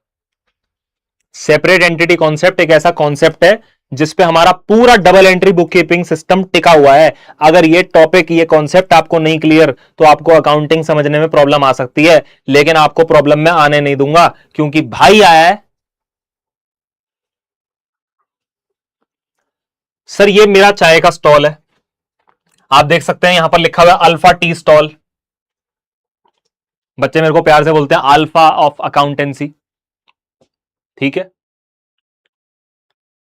सेपरेट एंटिटी कॉन्सेप्ट एक ऐसा कॉन्सेप्ट है जिस पे हमारा पूरा double entry book keeping system टिका हुआ है। अगर ये टॉपिक, ये कॉन्सेप्ट आपको नहीं क्लियर तो आपको अकाउंटिंग समझने में प्रॉब्लम आ सकती है, लेकिन आपको प्रॉब्लम में आने नहीं दूंगा, क्योंकि भाई आया है। सर ये मेरा चाय का स्टॉल है, आप देख सकते हैं यहां पर लिखा हुआ है अल्फा टी स्टॉल। बच्चे मेरे को प्यार से बोलते हैं अल्फा ऑफ अकाउंटेंसी, ठीक है।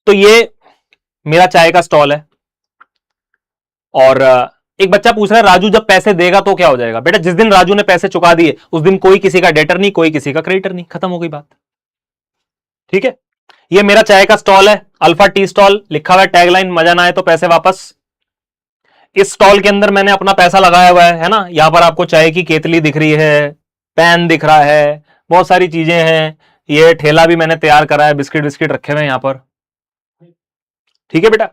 तो ये मेरा चाय का स्टॉल है। और एक बच्चा पूछ रहा है राजू जब पैसे देगा तो क्या हो जाएगा? बेटा जिस दिन राजू ने पैसे चुका दिए उस दिन कोई किसी का डेटर नहीं, कोई किसी का क्रेडिटर नहीं, खत्म हो गई बात, ठीक है। ये मेरा चाय का स्टॉल है, अल्फा टी स्टॉल, लिखा हुआ है टैगलाइन मजा ना आए तो पैसे वापस। इस स्टॉल के अंदर मैंने अपना पैसा लगाया हुआ है ना। यहां पर आपको चाय की केतली दिख रही है, पैन दिख रहा है, बहुत सारी चीजें हैं। ये ठेला भी मैंने तैयार करा है, बिस्किट बिस्किट रखे हुए हैं यहां पर, ठीक है बेटा।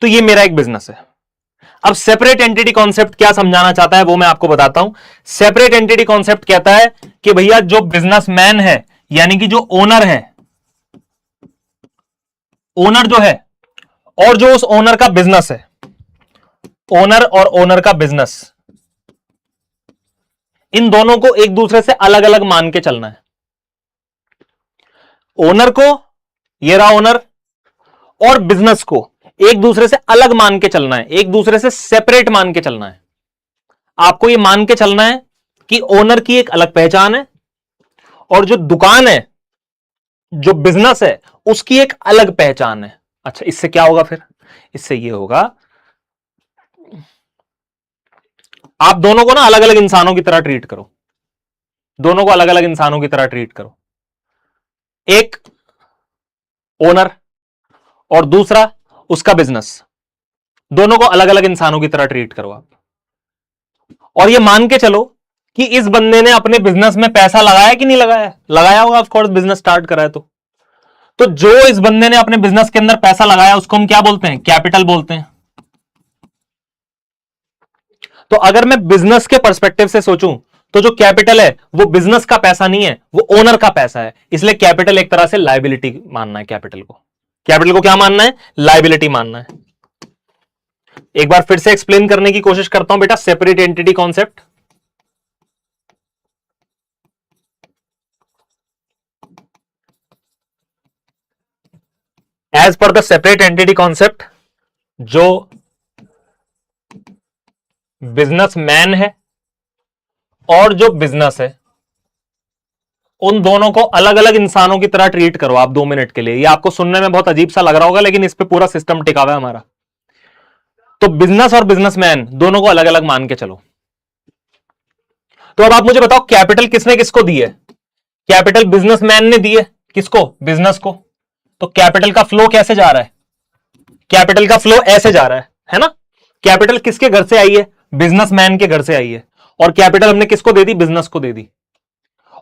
तो ये मेरा एक बिजनेस है। अब सेपरेट एंटिटी कॉन्सेप्ट क्या समझाना चाहता है वो मैं आपको बताता हूं। सेपरेट एंटिटी कॉन्सेप्ट कहता है कि भैया जो बिजनेसमैन है, यानी कि जो ओनर है, ओनर जो है और जो उस ओनर का बिजनेस है, ओनर और ओनर का बिजनेस, इन दोनों को एक दूसरे से अलग अलग मान के चलना है। ओनर को, ये रहा ओनर, और बिजनेस को एक दूसरे से अलग मान के चलना है, एक दूसरे से सेपरेट मान के चलना है। आपको यह मान के चलना है कि ओनर की एक अलग पहचान है और जो दुकान है, जो बिजनेस है, उसकी एक अलग पहचान है। अच्छा, इससे क्या होगा फिर? इससे यह होगा आप दोनों को ना अलग अलग इंसानों की तरह ट्रीट करो, दोनों को अलग अलग इंसानों की तरह ट्रीट करो। एक ओनर और दूसरा उसका बिजनेस, दोनों को अलग अलग इंसानों की तरह ट्रीट करो आप। और ये मान के चलो कि इस बंदे ने अपने बिजनेस में पैसा लगाया कि नहीं लगाया? लगाया होगा, ऑफ कोर्स, बिजनेस स्टार्ट करा है तो जो इस बंदे ने अपने बिजनेस के अंदर पैसा लगाया उसको हम क्या बोलते हैं? कैपिटल बोलते हैं। तो अगर मैं बिजनेस के पर्सपेक्टिव से सोचूं तो जो कैपिटल है वो बिजनेस का पैसा नहीं है, वो ओनर का पैसा है। इसलिए कैपिटल एक तरह से लायबिलिटी मानना है। कैपिटल को क्या मानना है? लायबिलिटी मानना है। एक बार फिर से एक्सप्लेन करने की कोशिश करता हूं बेटा separate entity concept. As per the separate entity concept, जो बिजनेसमैन है और जो बिजनेस है, उन दोनों को अलग अलग इंसानों की तरह ट्रीट करो आप 2 मिनट के लिए। ये आपको सुनने में बहुत अजीब सा लग रहा होगा, लेकिन इस पे पूरा सिस्टम टिका हुआ है हमारा। तो बिजनेस और बिजनेसमैन दोनों को अलग अलग मान के चलो। तो अब आप मुझे बताओ कैपिटल किसने किसको दी है? कैपिटल बिजनेसमैन ने दी है, किसको? बिजनेस को। तो कैपिटल का फ्लो कैसे जा रहा है? कैपिटल का फ्लो ऐसे जा रहा है ना। कैपिटल किसके घर से आई है? बिजनेसमैन के घर से आई है। और कैपिटल हमने किसको दे दी? बिजनेस को दे दी।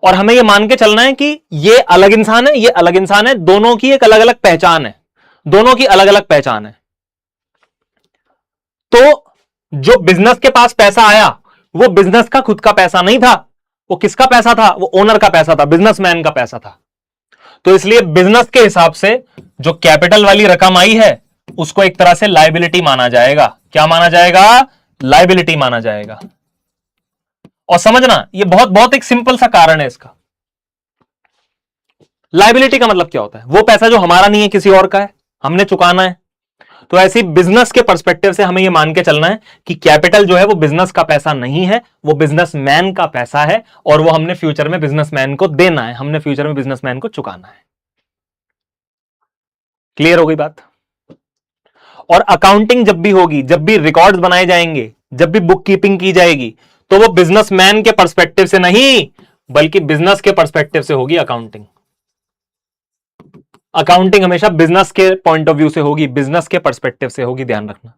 और हमें यह मान के चलना है कि ये अलग इंसान है, ये अलग इंसान है, दोनों की एक अलग अलग पहचान है, दोनों की अलग अलग पहचान है। तो जो बिजनेस के पास पैसा आया वो बिजनेस का खुद का पैसा नहीं था, वो किसका पैसा था? वो ओनर का पैसा था, बिजनेसमैन का पैसा था। तो इसलिए बिजनेस के हिसाब से जो कैपिटल वाली रकम आई है उसको एक तरह से लायबिलिटी माना जाएगा। क्या माना जाएगा? लायबिलिटी माना जाएगा। और समझना, ये बहुत बहुत एक सिंपल सा कारण है इसका। लायबिलिटी का मतलब क्या होता है? वो पैसा जो हमारा नहीं है, किसी और का है, हमने चुकाना है। तो ऐसी बिजनेस के पर्सपेक्टिव से हमें यह मान के चलना है कि कैपिटल जो है वो बिजनेस का पैसा नहीं है, वो बिजनेसमैन का पैसा है, और वो हमने फ्यूचर में बिजनेसमैन को देना है, हमने फ्यूचर में बिजनेसमैन को चुकाना है। क्लियर हो गई बात? और अकाउंटिंग जब भी होगी, जब भी रिकॉर्ड्स बनाए जाएंगे, जब भी बुक कीपिंग की जाएगी, तो वो बिजनेसमैन के पर्सपेक्टिव से नहीं बल्कि बिजनेस के पर्सपेक्टिव से होगी अकाउंटिंग। अकाउंटिंग हमेशा बिजनेस के पॉइंट ऑफ व्यू से होगी, बिजनेस के पर्सपेक्टिव से होगी, ध्यान रखना,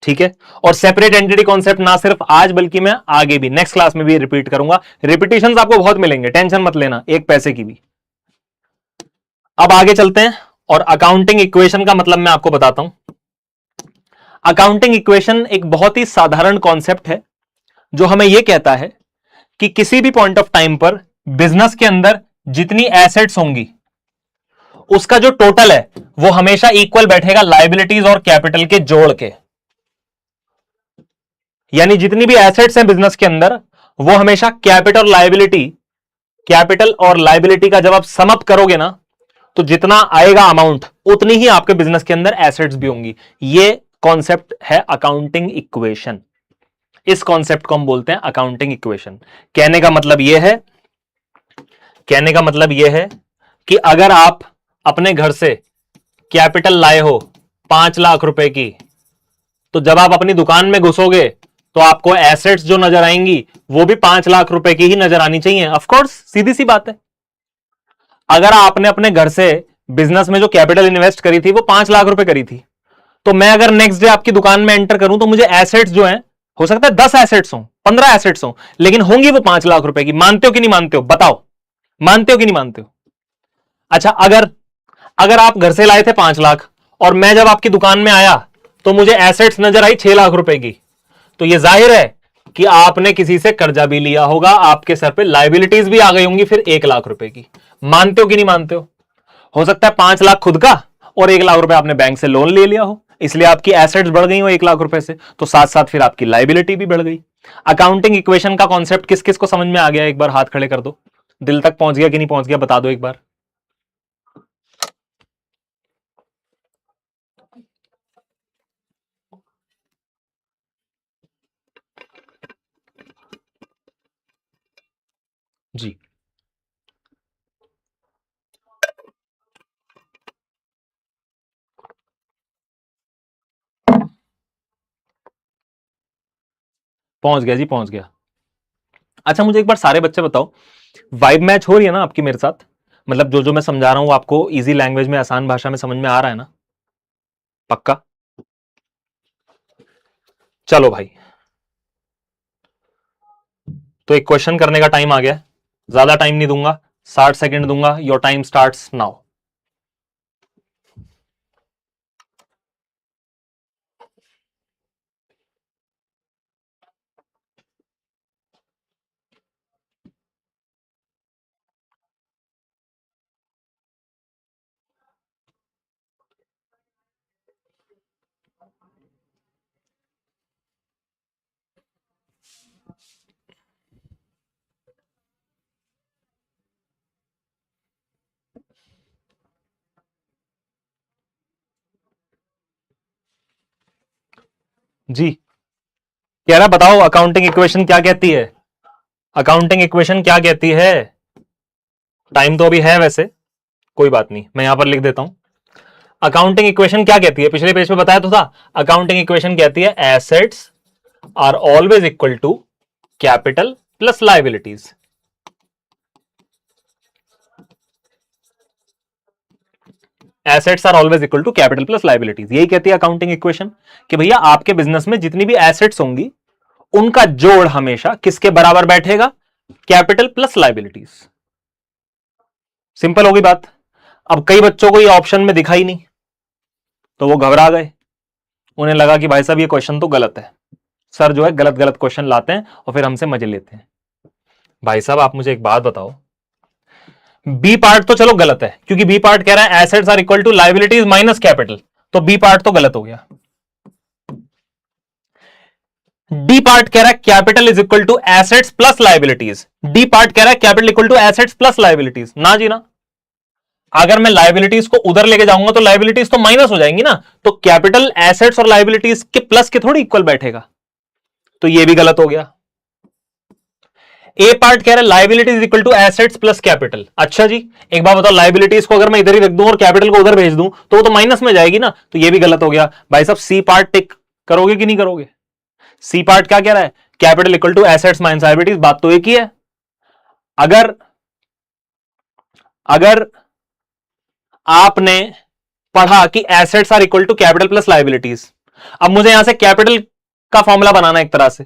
ठीक है। और सेपरेट एंटिटी कॉन्सेप्ट ना सिर्फ आज बल्कि मैं आगे भी नेक्स्ट क्लास में भी रिपीट करूंगा। रिपीटिशंस आपको बहुत मिलेंगे, टेंशन मत लेना, एक पैसे की भी। अब आगे चलते हैं और अकाउंटिंग इक्वेशन का मतलब मैं आपको बताता हूं। अकाउंटिंग इक्वेशन एक बहुत ही साधारण कॉन्सेप्ट है जो हमें यह कहता है कि किसी भी पॉइंट ऑफ टाइम पर बिजनेस के अंदर जितनी एसेट्स होंगी उसका जो टोटल है वो हमेशा इक्वल बैठेगा लायबिलिटीज और कैपिटल के जोड़ के। यानी जितनी भी एसेट्स हैं बिजनेस के अंदर वो हमेशा कैपिटल और लायबिलिटी का जब आप सम अप करोगे ना तो जितना आएगा अमाउंट उतनी ही आपके बिजनेस के अंदर एसेट्स भी होंगी। ये कॉन्सेप्ट है अकाउंटिंग इक्वेशन। इस कॉन्सेप्ट को हम बोलते हैं अकाउंटिंग इक्वेशन। कहने का मतलब यह है कि अगर आप अपने घर से कैपिटल लाए हो 5 लाख रुपए की, तो जब आप अपनी दुकान में घुसोगे तो आपको एसेट्स जो नजर आएंगी वो भी 5 लाख रुपए की ही नजर आनी चाहिए। ऑफ कोर्स, सीधी सी बात है। अगर आपने अपने घर से बिजनेस में जो कैपिटल इन्वेस्ट करी थी वो 5 लाख रुपए करी थी, तो मैं अगर नेक्स्ट डे आपकी दुकान में एंटर करूं तो मुझे एसेट्स जो हैं, हो सकता है 10 एसेट्स हो, 15 एसेट्स हो, लेकिन होंगी वो 5 लाख रुपए की। मानते हो कि नहीं मानते हो? बताओ, मानते हो कि नहीं मानते हो? अच्छा, अगर आप घर से लाए थे 5 लाख और मैं जब आपकी दुकान में आया तो मुझे एसेट्स नजर आई 6 लाख रुपए की, तो यह जाहिर है कि आपने किसी से कर्जा भी लिया होगा, आपके सर पे लायबिलिटीज भी आ गई होंगी फिर 1 लाख रुपए की। मानते हो कि नहीं मानते हो सकता है 5 लाख खुद का और 1 लाख रुपए आपने बैंक से लोन ले लिया हो, इसलिए आपकी एसेट्स बढ़ गई हो 1 लाख रुपए से, तो साथ साथ फिर आपकी लायबिलिटी भी बढ़ गई। अकाउंटिंग इक्वेशन का कॉन्सेप्ट किस किस को समझ में आ गया? एक बार हाथ खड़े कर दो। दिल तक पहुंच गया कि नहीं पहुंच गया? बता दो एक बार। जी, पहुंच गया जी, पहुंच गया। अच्छा, मुझे एक बार सारे बच्चे बताओ, वाइब मैच हो रही है ना आपकी मेरे साथ? मतलब जो जो मैं समझा रहा हूं आपको इजी लैंग्वेज में, आसान भाषा में समझ में आ रहा है ना? पक्का? चलो भाई, तो एक क्वेश्चन करने का टाइम आ गया। ज्यादा टाइम नहीं दूंगा, 60 सेकंड दूंगा। Your time starts now. जी, कह रहा बताओ अकाउंटिंग इक्वेशन क्या कहती है? अकाउंटिंग इक्वेशन क्या कहती है? टाइम तो अभी है वैसे, कोई बात नहीं, मैं यहां पर लिख देता हूं। अकाउंटिंग इक्वेशन क्या कहती है? पिछले पेज पे बताया तो था। अकाउंटिंग इक्वेशन कहती है assets are always equal to capital plus liabilities. Assets are always equal to capital plus liabilities, यही कहती है अकाउंटिंग इक्वेशन कि भैया आपके बिजनेस में जितनी भी एसेट्स होंगी उनका जोड़ हमेशा किसके बराबर बैठेगा? Capital plus liabilities. सिंपल होगी बात। अब कई बच्चों को ये ऑप्शन में दिखाई नहीं तो वो घबरा गए, उन्हें लगा कि भाई साहब ये क्वेश्चन तो गलत है, सर जो है गलत गलत क्वेश्चन लाते हैं और फिर हमसे मजे लेते हैं। भाई साहब आप मुझे एक बात बताओ, बी पार्ट तो चलो गलत है क्योंकि बी पार्ट कह रहा है assets are equal to liabilities minus capital, तो बी पार्ट तो गलत हो गया। डी पार्ट कह रहा है capital is equal to assets plus liabilities. D part कह रहा है capital equal to assets plus liabilities. ना जी ना, अगर मैं लायबिलिटीज को उधर लेके जाऊंगा तो लायबिलिटीज तो माइनस हो जाएंगी ना, तो कैपिटल एसेट्स और लायबिलिटीज के प्लस के थोड़ी इक्वल बैठेगा, तो ये भी गलत हो गया। ए पार्ट कह रहा है liabilities is equal to assets plus capital. अच्छा जी, एक बात बताओ, लायबिलिटीज को अगर मैं इधर ही रख दूं और कैपिटल को उधर भेज दूं तो वो तो माइनस में जाएगी ना, तो ये भी गलत हो गया। भाई साहब सी पार्ट टिक करोगे कि नहीं करोगे? सी पार्ट क्या कह रहा है? Capital equal to assets minus liabilities. बात तो एक ही है। अगर आपने पढ़ा कि assets are equal to capital plus liabilities, अब मुझे यहां से कैपिटल का फॉर्मूला बनाना एक तरह से,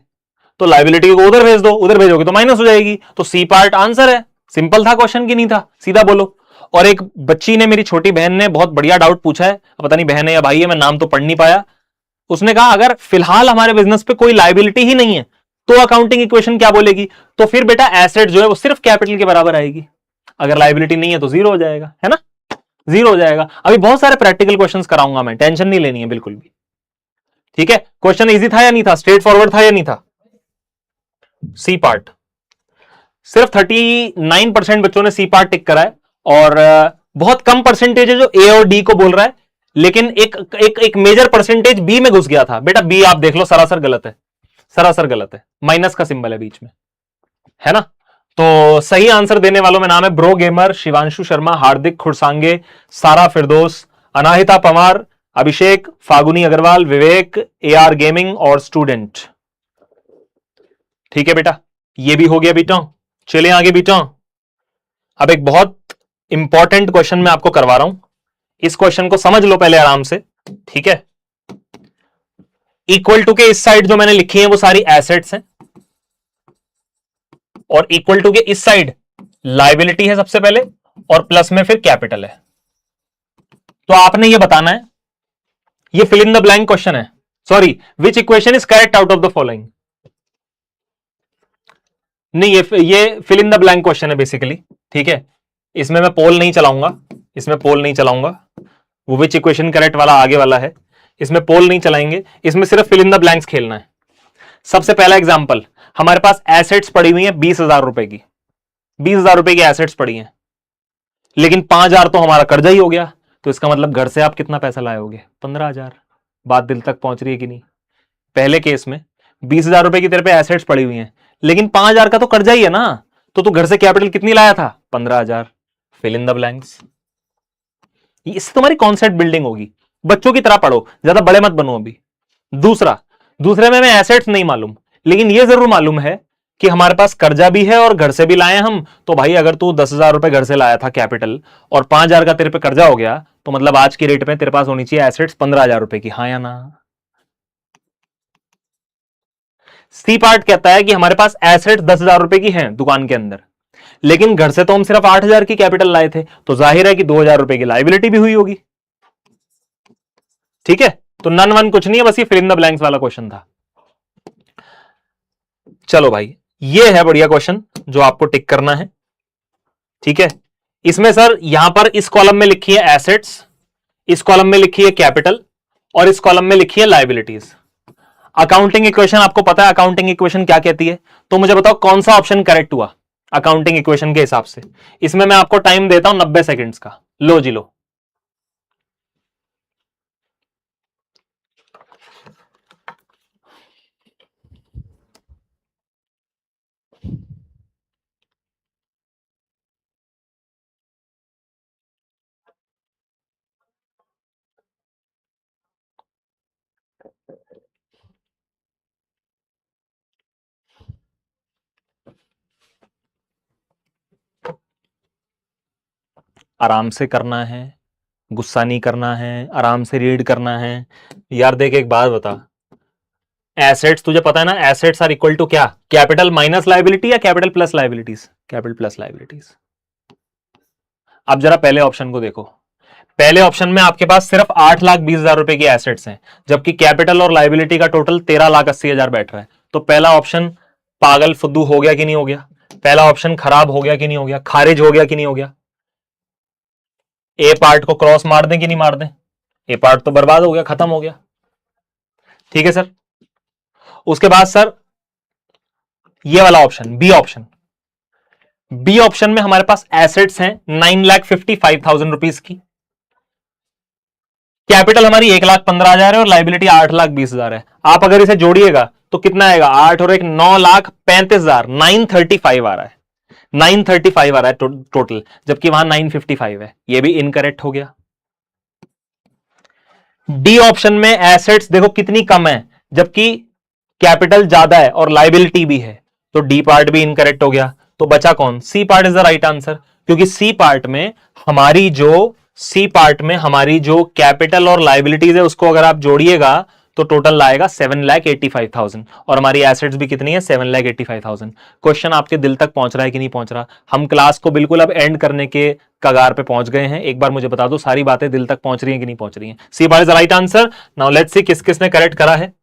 तो लायबिलिटी को उधर भेज दो, उधर भेजोगे तो माइनस हो जाएगी, तो सी पार्ट आंसर है। सिंपल था क्वेश्चन की नहीं था? सीधा बोलो। और एक बच्ची ने, मेरी छोटी बहन ने बहुत बढ़िया डाउट पूछा है, पता नहीं बहन है या भाई है, मैं नाम तो पढ़ नहीं पाया। उसने कहा अगर फिलहाल हमारे बिजनेस पे कोई लायबिलिटी ही नहीं है तो अकाउंटिंग इक्वेशन क्या बोलेगी? तो फिर बेटा एसेट जो है वो सिर्फ कैपिटल के बराबर आएगी, अगर लायबिलिटी नहीं है तो जीरो हो जाएगा, है ना? जीरो हो जाएगा। अभी बहुत सारे प्रैक्टिकल क्वेश्चंस कराऊंगा मैं, टेंशन नहीं लेनी है बिल्कुल भी। ठीक है, क्वेश्चन इजी था या नहीं था, स्ट्रेट फॉरवर्ड था या नहीं था? सी पार्ट सिर्फ 39% बच्चों ने सी पार्ट टिक करा है, और बहुत कम परसेंटेज है जो ए और डी को बोल रहा है, लेकिन एक मेजर परसेंटेज बी में घुस गया था। बेटा बी आप देख लो, सरासर गलत है, सरासर गलत है, माइनस का सिंबल है बीच में, है ना। तो सही आंसर देने वालों में नाम है ब्रो गेमर, शिवांशु शर्मा, हार्दिक खुरसांगे, सारा फिरदोस, अनाहिता पवार, अभिषेक, फागुनी अग्रवाल, विवेक, ए आर गेमिंग और स्टूडेंट। ठीक है बेटा, ये भी हो गया बेटा। चलिए आगे बेटा। अब एक बहुत इंपॉर्टेंट क्वेश्चन मैं आपको करवा रहा हूं, इस क्वेश्चन को समझ लो पहले आराम से। ठीक है, इक्वल टू के इस साइड जो मैंने लिखी है वो सारी एसेट्स हैं, और इक्वल टू के इस साइड लायबिलिटी है सबसे पहले, और प्लस में फिर कैपिटल है। तो आपने ये बताना है, ये fill in the blank question है, sorry, which equation is correct out of the following. नहीं, ये fill in the blank question है बेसिकली। ठीक है, इसमें मैं पोल नहीं चलाऊंगा, इसमें पोल नहीं चलाऊंगा, वो विच इक्वेशन करेक्ट वाला आगे वाला है, इसमें पोल नहीं चलाएंगे, इसमें सिर्फ फिल इन द ब्लैंक्स खेलना है। सबसे पहला एग्जांपल, हमारे पास एसेट्स पड़ी हुई हैं 20,000 रुपए की, 20,000 रुपए की एसेट्स पड़ी हैं, लेकिन 5,000 तो हमारा कर्जा ही हो गया। तो इसका मतलब घर से आप कितना पैसा लाए होगे? 15,000। बात दिल तक पहुंच रही है कि नहीं? पहले केस में 20,000 रुपए की तेरे पे एसेट्स पड़ी हुई हैं, लेकिन 5,000 का तो कर्जा ही है ना, तो तू घर से कैपिटल कितनी लाया था? 15,000। Fill in the blanks. इससे तुम्हारी कॉन्सेप्ट बिल्डिंग होगी, बच्चों की तरह पढ़ो, ज्यादा बड़े मत बनो अभी। दूसरे में एसेट्स नहीं मालूम, लेकिन यह जरूर मालूम है कि हमारे पास कर्जा भी है और घर से भी लाए हम। तो भाई अगर तू 10,000 रुपए घर से लाया था कैपिटल, और 5,000 का तेरे पे कर्जा हो गया, तो मतलब आज की रेट में तेरे पास होनी चाहिए एसेट्स 15,000 रुपए की, हाँ या ना? सी पार्ट कहता है कि हमारे पास एसेट 10,000 रुपए की हैं दुकान के अंदर, लेकिन घर से तो हम सिर्फ 8,000 की कैपिटल लाए थे, तो जाहिर है कि 2,000 रुपए की लायबिलिटी भी हुई होगी। ठीक है, तो नन वन कुछ नहीं है, बस ये फिल इन द ब्लैंक्स वाला क्वेश्चन था। चलो भाई, ये है बढ़िया क्वेश्चन जो आपको टिक करना है। ठीक है, इसमें सर यहां पर इस कॉलम में लिखी है एसेट्स, इस कॉलम में लिखी है कैपिटल, और इस कॉलम में लिखी है लायबिलिटीज। अकाउंटिंग इक्वेशन आपको पता है, अकाउंटिंग इक्वेशन क्या कहती है, तो मुझे बताओ कौन सा ऑप्शन करेक्ट हुआ अकाउंटिंग इक्वेशन के हिसाब से। इसमें मैं आपको टाइम देता हूं 90 सेकेंड्स का, लो जी लो। आराम से करना है, गुस्सा नहीं करना है, आराम से रीड करना है। यार देख एक बात बता, एसेट्स तुझे पता है ना, एसेट्स आर इक्वल टू क्या? कैपिटल माइनस लायबिलिटी या capital plus liabilities? Capital plus liabilities. अब जरा पहले ऑप्शन को देखो, पहले ऑप्शन में आपके पास सिर्फ 8,20,000 रुपए की एसेट्स हैं, जबकि कैपिटल और लायबिलिटी का टोटल 13,80,000 बैठ रहा है। तो पहला ऑप्शन पागल फुद्दू हो गया कि नहीं हो गया? पहला ऑप्शन खराब हो गया कि नहीं हो गया? खारिज हो गया कि नहीं हो गया? ए पार्ट को क्रॉस मार दें कि नहीं मार दें? ए पार्ट तो बर्बाद हो गया, खत्म हो गया। ठीक है सर, उसके बाद सर ये वाला option B option, B option में हमारे पास एसेट्स हैं 9,55,000 रुपीज की, कैपिटल हमारी 1,15,000 है और लाइबिलिटी 8,20,000 है। आप अगर इसे जोड़िएगा तो कितना आएगा? 8 और 1 9,35,000, 935 आ रहा है, 935 आ रहा है टोटल, जबकि वहां 955 है। यह भी इनकरेक्ट हो गया। डी ऑप्शन में एसेट्स देखो कितनी कम है, जबकि कैपिटल ज्यादा है और लाइबिलिटी भी है, तो डी पार्ट भी इनकरेक्ट हो गया। तो बचा कौन? C part is the right answer, क्योंकि सी पार्ट में हमारी जो कैपिटल और लाइबिलिटीज है उसको अगर आप जोड़िएगा तो टोटल लाएगा 7,85,000, और हमारी एसेट्स भी कितनी है? 7,85,000। क्वेश्चन आपके दिल तक पहुंच रहा है कि नहीं पहुंच रहा? हम क्लास को बिल्कुल अब एंड करने के कगार पे पहुंच गए हैं। एक बार मुझे बता दो सारी बातें दिल तक पहुंच रही हैं कि नहीं पहुंच रही हैं? C part is the right answer. Now let's see किस किसने करेक्ट करा है।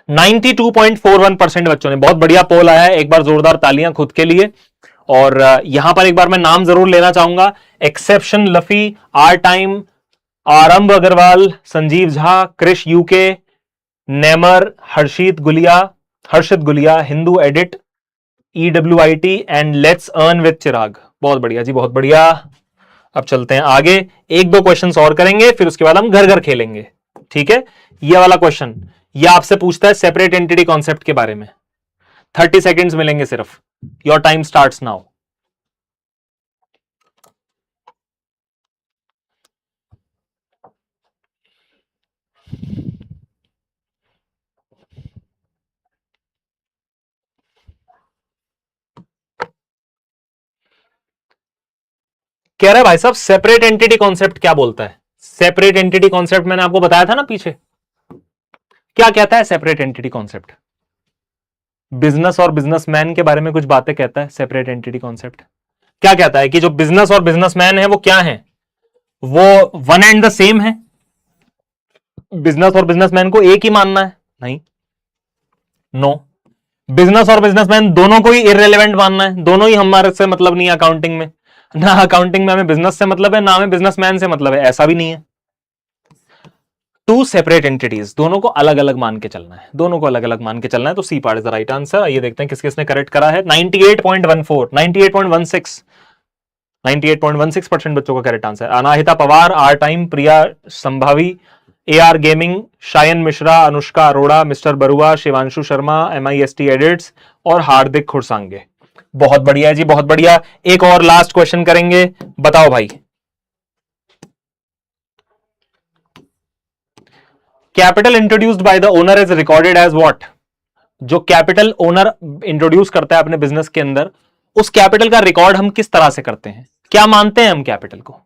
92.41% बच्चों ने, बहुत बढ़िया पोल आया है, एक बार जोरदार तालियां खुद के लिए। और यहां पर एक बार मैं नाम जरूर लेना चाहूंगा, exception लफी, R time, Aarambh Agarwal, Sanjeev Jha, Krish UK, Neymar, Harshit Gulia, Hindu edit, EWIT and let's earn with Chirag. बहुत बढ़िया जी, बहुत बढ़िया। अब चलते हैं आगे, एक दो क्वेश्चंस और करेंगे, फिर उसके बाद हम घर घर खेलेंगे। ठीक है, ये वाला क्वेश्चन ये आपसे पूछता है सेपरेट एंटिटी कॉन्सेप्ट के बारे में। 30 सेकेंड्स मिलेंगे सिर्फ। Your time starts now. कह रहा है भाई साहब सेपरेट एंटिटी कॉन्सेप्ट क्या बोलता है? सेपरेट एंटिटी कॉन्सेप्ट मैंने आपको बताया था ना पीछे, क्या कहता है सेपरेट एंटिटी कॉन्सेप्ट? बिजनेस और बिजनेसमैन के बारे में कुछ बातें कहता है सेपरेट एंटिटी कॉन्सेप्ट। क्या कहता है कि जो बिजनेस और बिजनेसमैन है वो क्या है? वो वन एंड द सेम है? बिजनेस और बिजनेसमैन को एक ही मानना है? नहीं, नो। बिजनेस और बिजनेसमैन दोनों को ही इररिलेवेंट मानना है? दोनों ही हमारे से मतलब नहीं है अकाउंटिंग में, ना अकाउंटिंग में हमें बिजनेस से मतलब है, ना हमें बिजनेसमैन से मतलब है, ऐसा भी नहीं है। टू सेपरेट एंटिटीज, दोनों को अलग अलग मान के चलना है, दोनों को अलग अलग मान के चलना है। तो C part is the right answer. ये देखते हैं किस किसने करेक्ट करा है। 98.14, 98.16, 98.16% बच्चों का correct answer. Anahita Pawar, R time, Priya Sambhavi, AR gaming, Shayan Mishra, Anushka Arora, mister Barua, Shivanshu Sharma, MIST edits और हार्दिक खुरसांगे। बहुत बढ़िया है जी, बहुत बढ़िया। एक और लास्ट क्वेश्चन करेंगे, बताओ भाई। Capital introduced by the owner is recorded as what? जो कैपिटल ओनर इंट्रोड्यूस करता है अपने बिजनेस के अंदर, उस कैपिटल का रिकॉर्ड हम किस तरह से करते हैं? क्या मानते हैं हम कैपिटल को?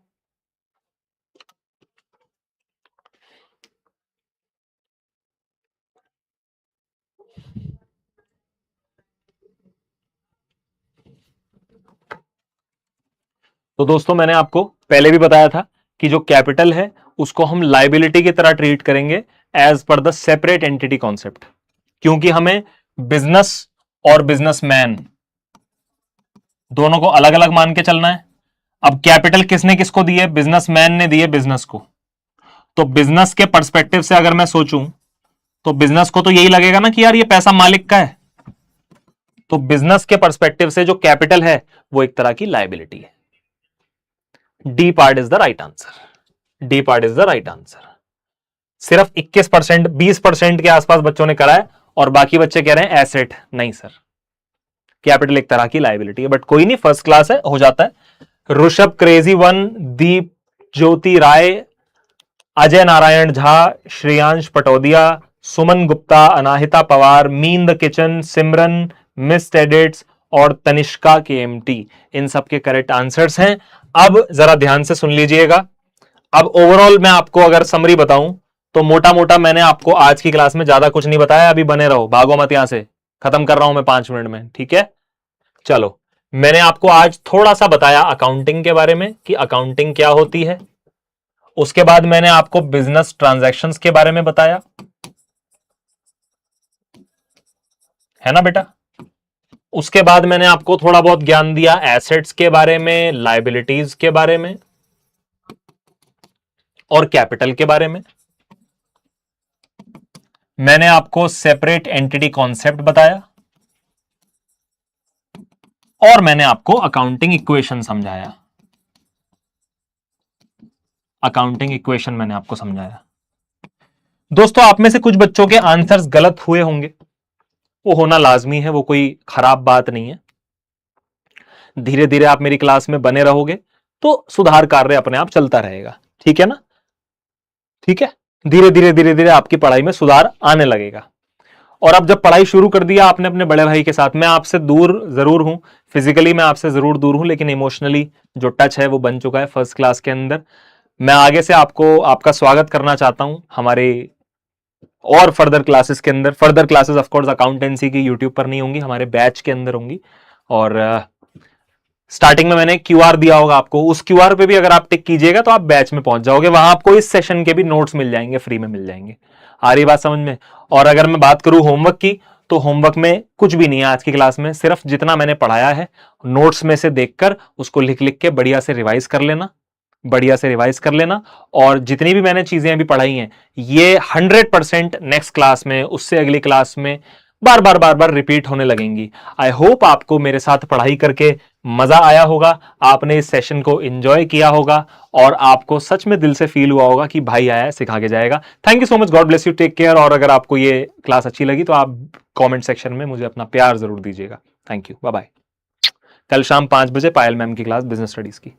तो दोस्तों मैंने आपको पहले भी बताया था कि जो कैपिटल है उसको हम लाइबिलिटी की तरह ट्रीट करेंगे as per the separate entity concept, क्योंकि हमें बिजनेस और बिजनेसमैन दोनों को अलग अलग मान के चलना है। अब कैपिटल किसने किसको दी है? बिजनेसमैन ने दी है बिजनेस को। तो बिजनेस के पर्सपेक्टिव से अगर मैं सोचूं तो बिजनेस को तो यही लगेगा ना कि यार ये पैसा मालिक का है। तो बिजनेस के पर्सपेक्टिव से जो कैपिटल है वो एक तरह की लायबिलिटी है। D part is the right answer. D part is the right answer. सिर्फ 21%, 20% के आसपास बच्चों ने करा है और बाकी बच्चे कह रहे हैं एसेट। नहीं सर, कैपिटल एक तरह की लायबिलिटी है, बट कोई नहीं, फर्स्ट क्लास है, हो जाता है। Rishabh crazy one, Deep Jyoti Rai, Ajay Narayan Jha, Shreyansh Patodia, Suman Gupta, Anahita Pawar, mean the kitchen, Simran, miss edits और तनिष्का KMT, इन सब के करेक्ट आंसर्स हैं। अब जरा ध्यान से सुन लीजिएगा। अब ओवरऑल मैं आपको अगर समरी बताऊं तो मोटा मोटा मैंने आपको आज की क्लास में ज्यादा कुछ नहीं बताया। अभी बने रहो, भागो मत यहां से, खत्म कर रहा हूं मैं 5 मिनट में, ठीक है? चलो, मैंने आपको आज थोड़ा सा बताया अकाउंटिंग के बारे में कि अकाउंटिंग क्या होती है। उसके बाद मैंने आपको बिजनेस ट्रांजैक्शंस के बारे में बताया, है ना बेटा? उसके बाद मैंने आपको थोड़ा बहुत ज्ञान दिया एसेट्स के बारे में, लायबिलिटीज के बारे में और कैपिटल के बारे में। मैंने आपको सेपरेट एंटिटी कॉन्सेप्ट बताया और मैंने आपको अकाउंटिंग इक्वेशन समझाया। अकाउंटिंग इक्वेशन मैंने आपको समझाया। दोस्तों, आप में से कुछ बच्चों के आंसर्स गलत हुए होंगे, वो होना लाजमी है, वो कोई खराब बात नहीं है। धीरे धीरे आप मेरी क्लास में बने रहोगे तो सुधार कार्य अपने आप चलता रहेगा, ठीक है ना? ठीक है, धीरे धीरे धीरे धीरे आपकी पढ़ाई में सुधार आने लगेगा। और अब जब पढ़ाई शुरू कर दिया आपने अपने बड़े भाई के साथ, मैं आपसे दूर जरूर हूं, फिजिकली मैं आपसे जरूर दूर हूं, लेकिन इमोशनली जो टच है वो बन चुका है फर्स्ट क्लास के अंदर। मैं आगे से आपको आपका स्वागत करना चाहता हूं हमारे और फर्दर क्लासेस के अंदर। Further classes of course accountancy की यूट्यूब पर नहीं होंगी, हमारे बैच के अंदर होंगी। और स्टार्टिंग में मैंने QR दिया होगा आपको, उस QR पे भी अगर आप टिक कीजिएगा तो आप बैच में पहुंच जाओगे। वहां आपको इस सेशन के भी नोट्स मिल जाएंगे, फ्री में मिल जाएंगे। आ रही बात समझ में? और अगर मैं बात करूं होमवर्क की, तो होमवर्क में कुछ भी नहीं है आज की क्लास में, सिर्फ जितना मैंने पढ़ाया है नोट्स में से देखकर उसको लिख लिख के बढ़िया से रिवाइज कर लेना, बढ़िया से रिवाइज कर लेना। और जितनी भी मैंने चीजें अभी पढ़ाई हैं ये 100% नेक्स्ट क्लास में, उससे अगली क्लास में बार बार रिपीट होने लगेंगी। आई होप आपको मेरे साथ पढ़ाई करके मजा आया होगा, आपने इस सेशन को एंजॉय किया होगा और आपको सच में दिल से फील हुआ होगा कि भाई आया है सिखा के जाएगा। Thank you so much, God bless you, take care. और अगर आपको ये क्लास अच्छी लगी तो आप कमेंट सेक्शन में मुझे अपना प्यार जरूर दीजिएगा। Thank you, bye bye. कल शाम 5 बजे पायल मैम की क्लास बिजनेस स्टडीज की।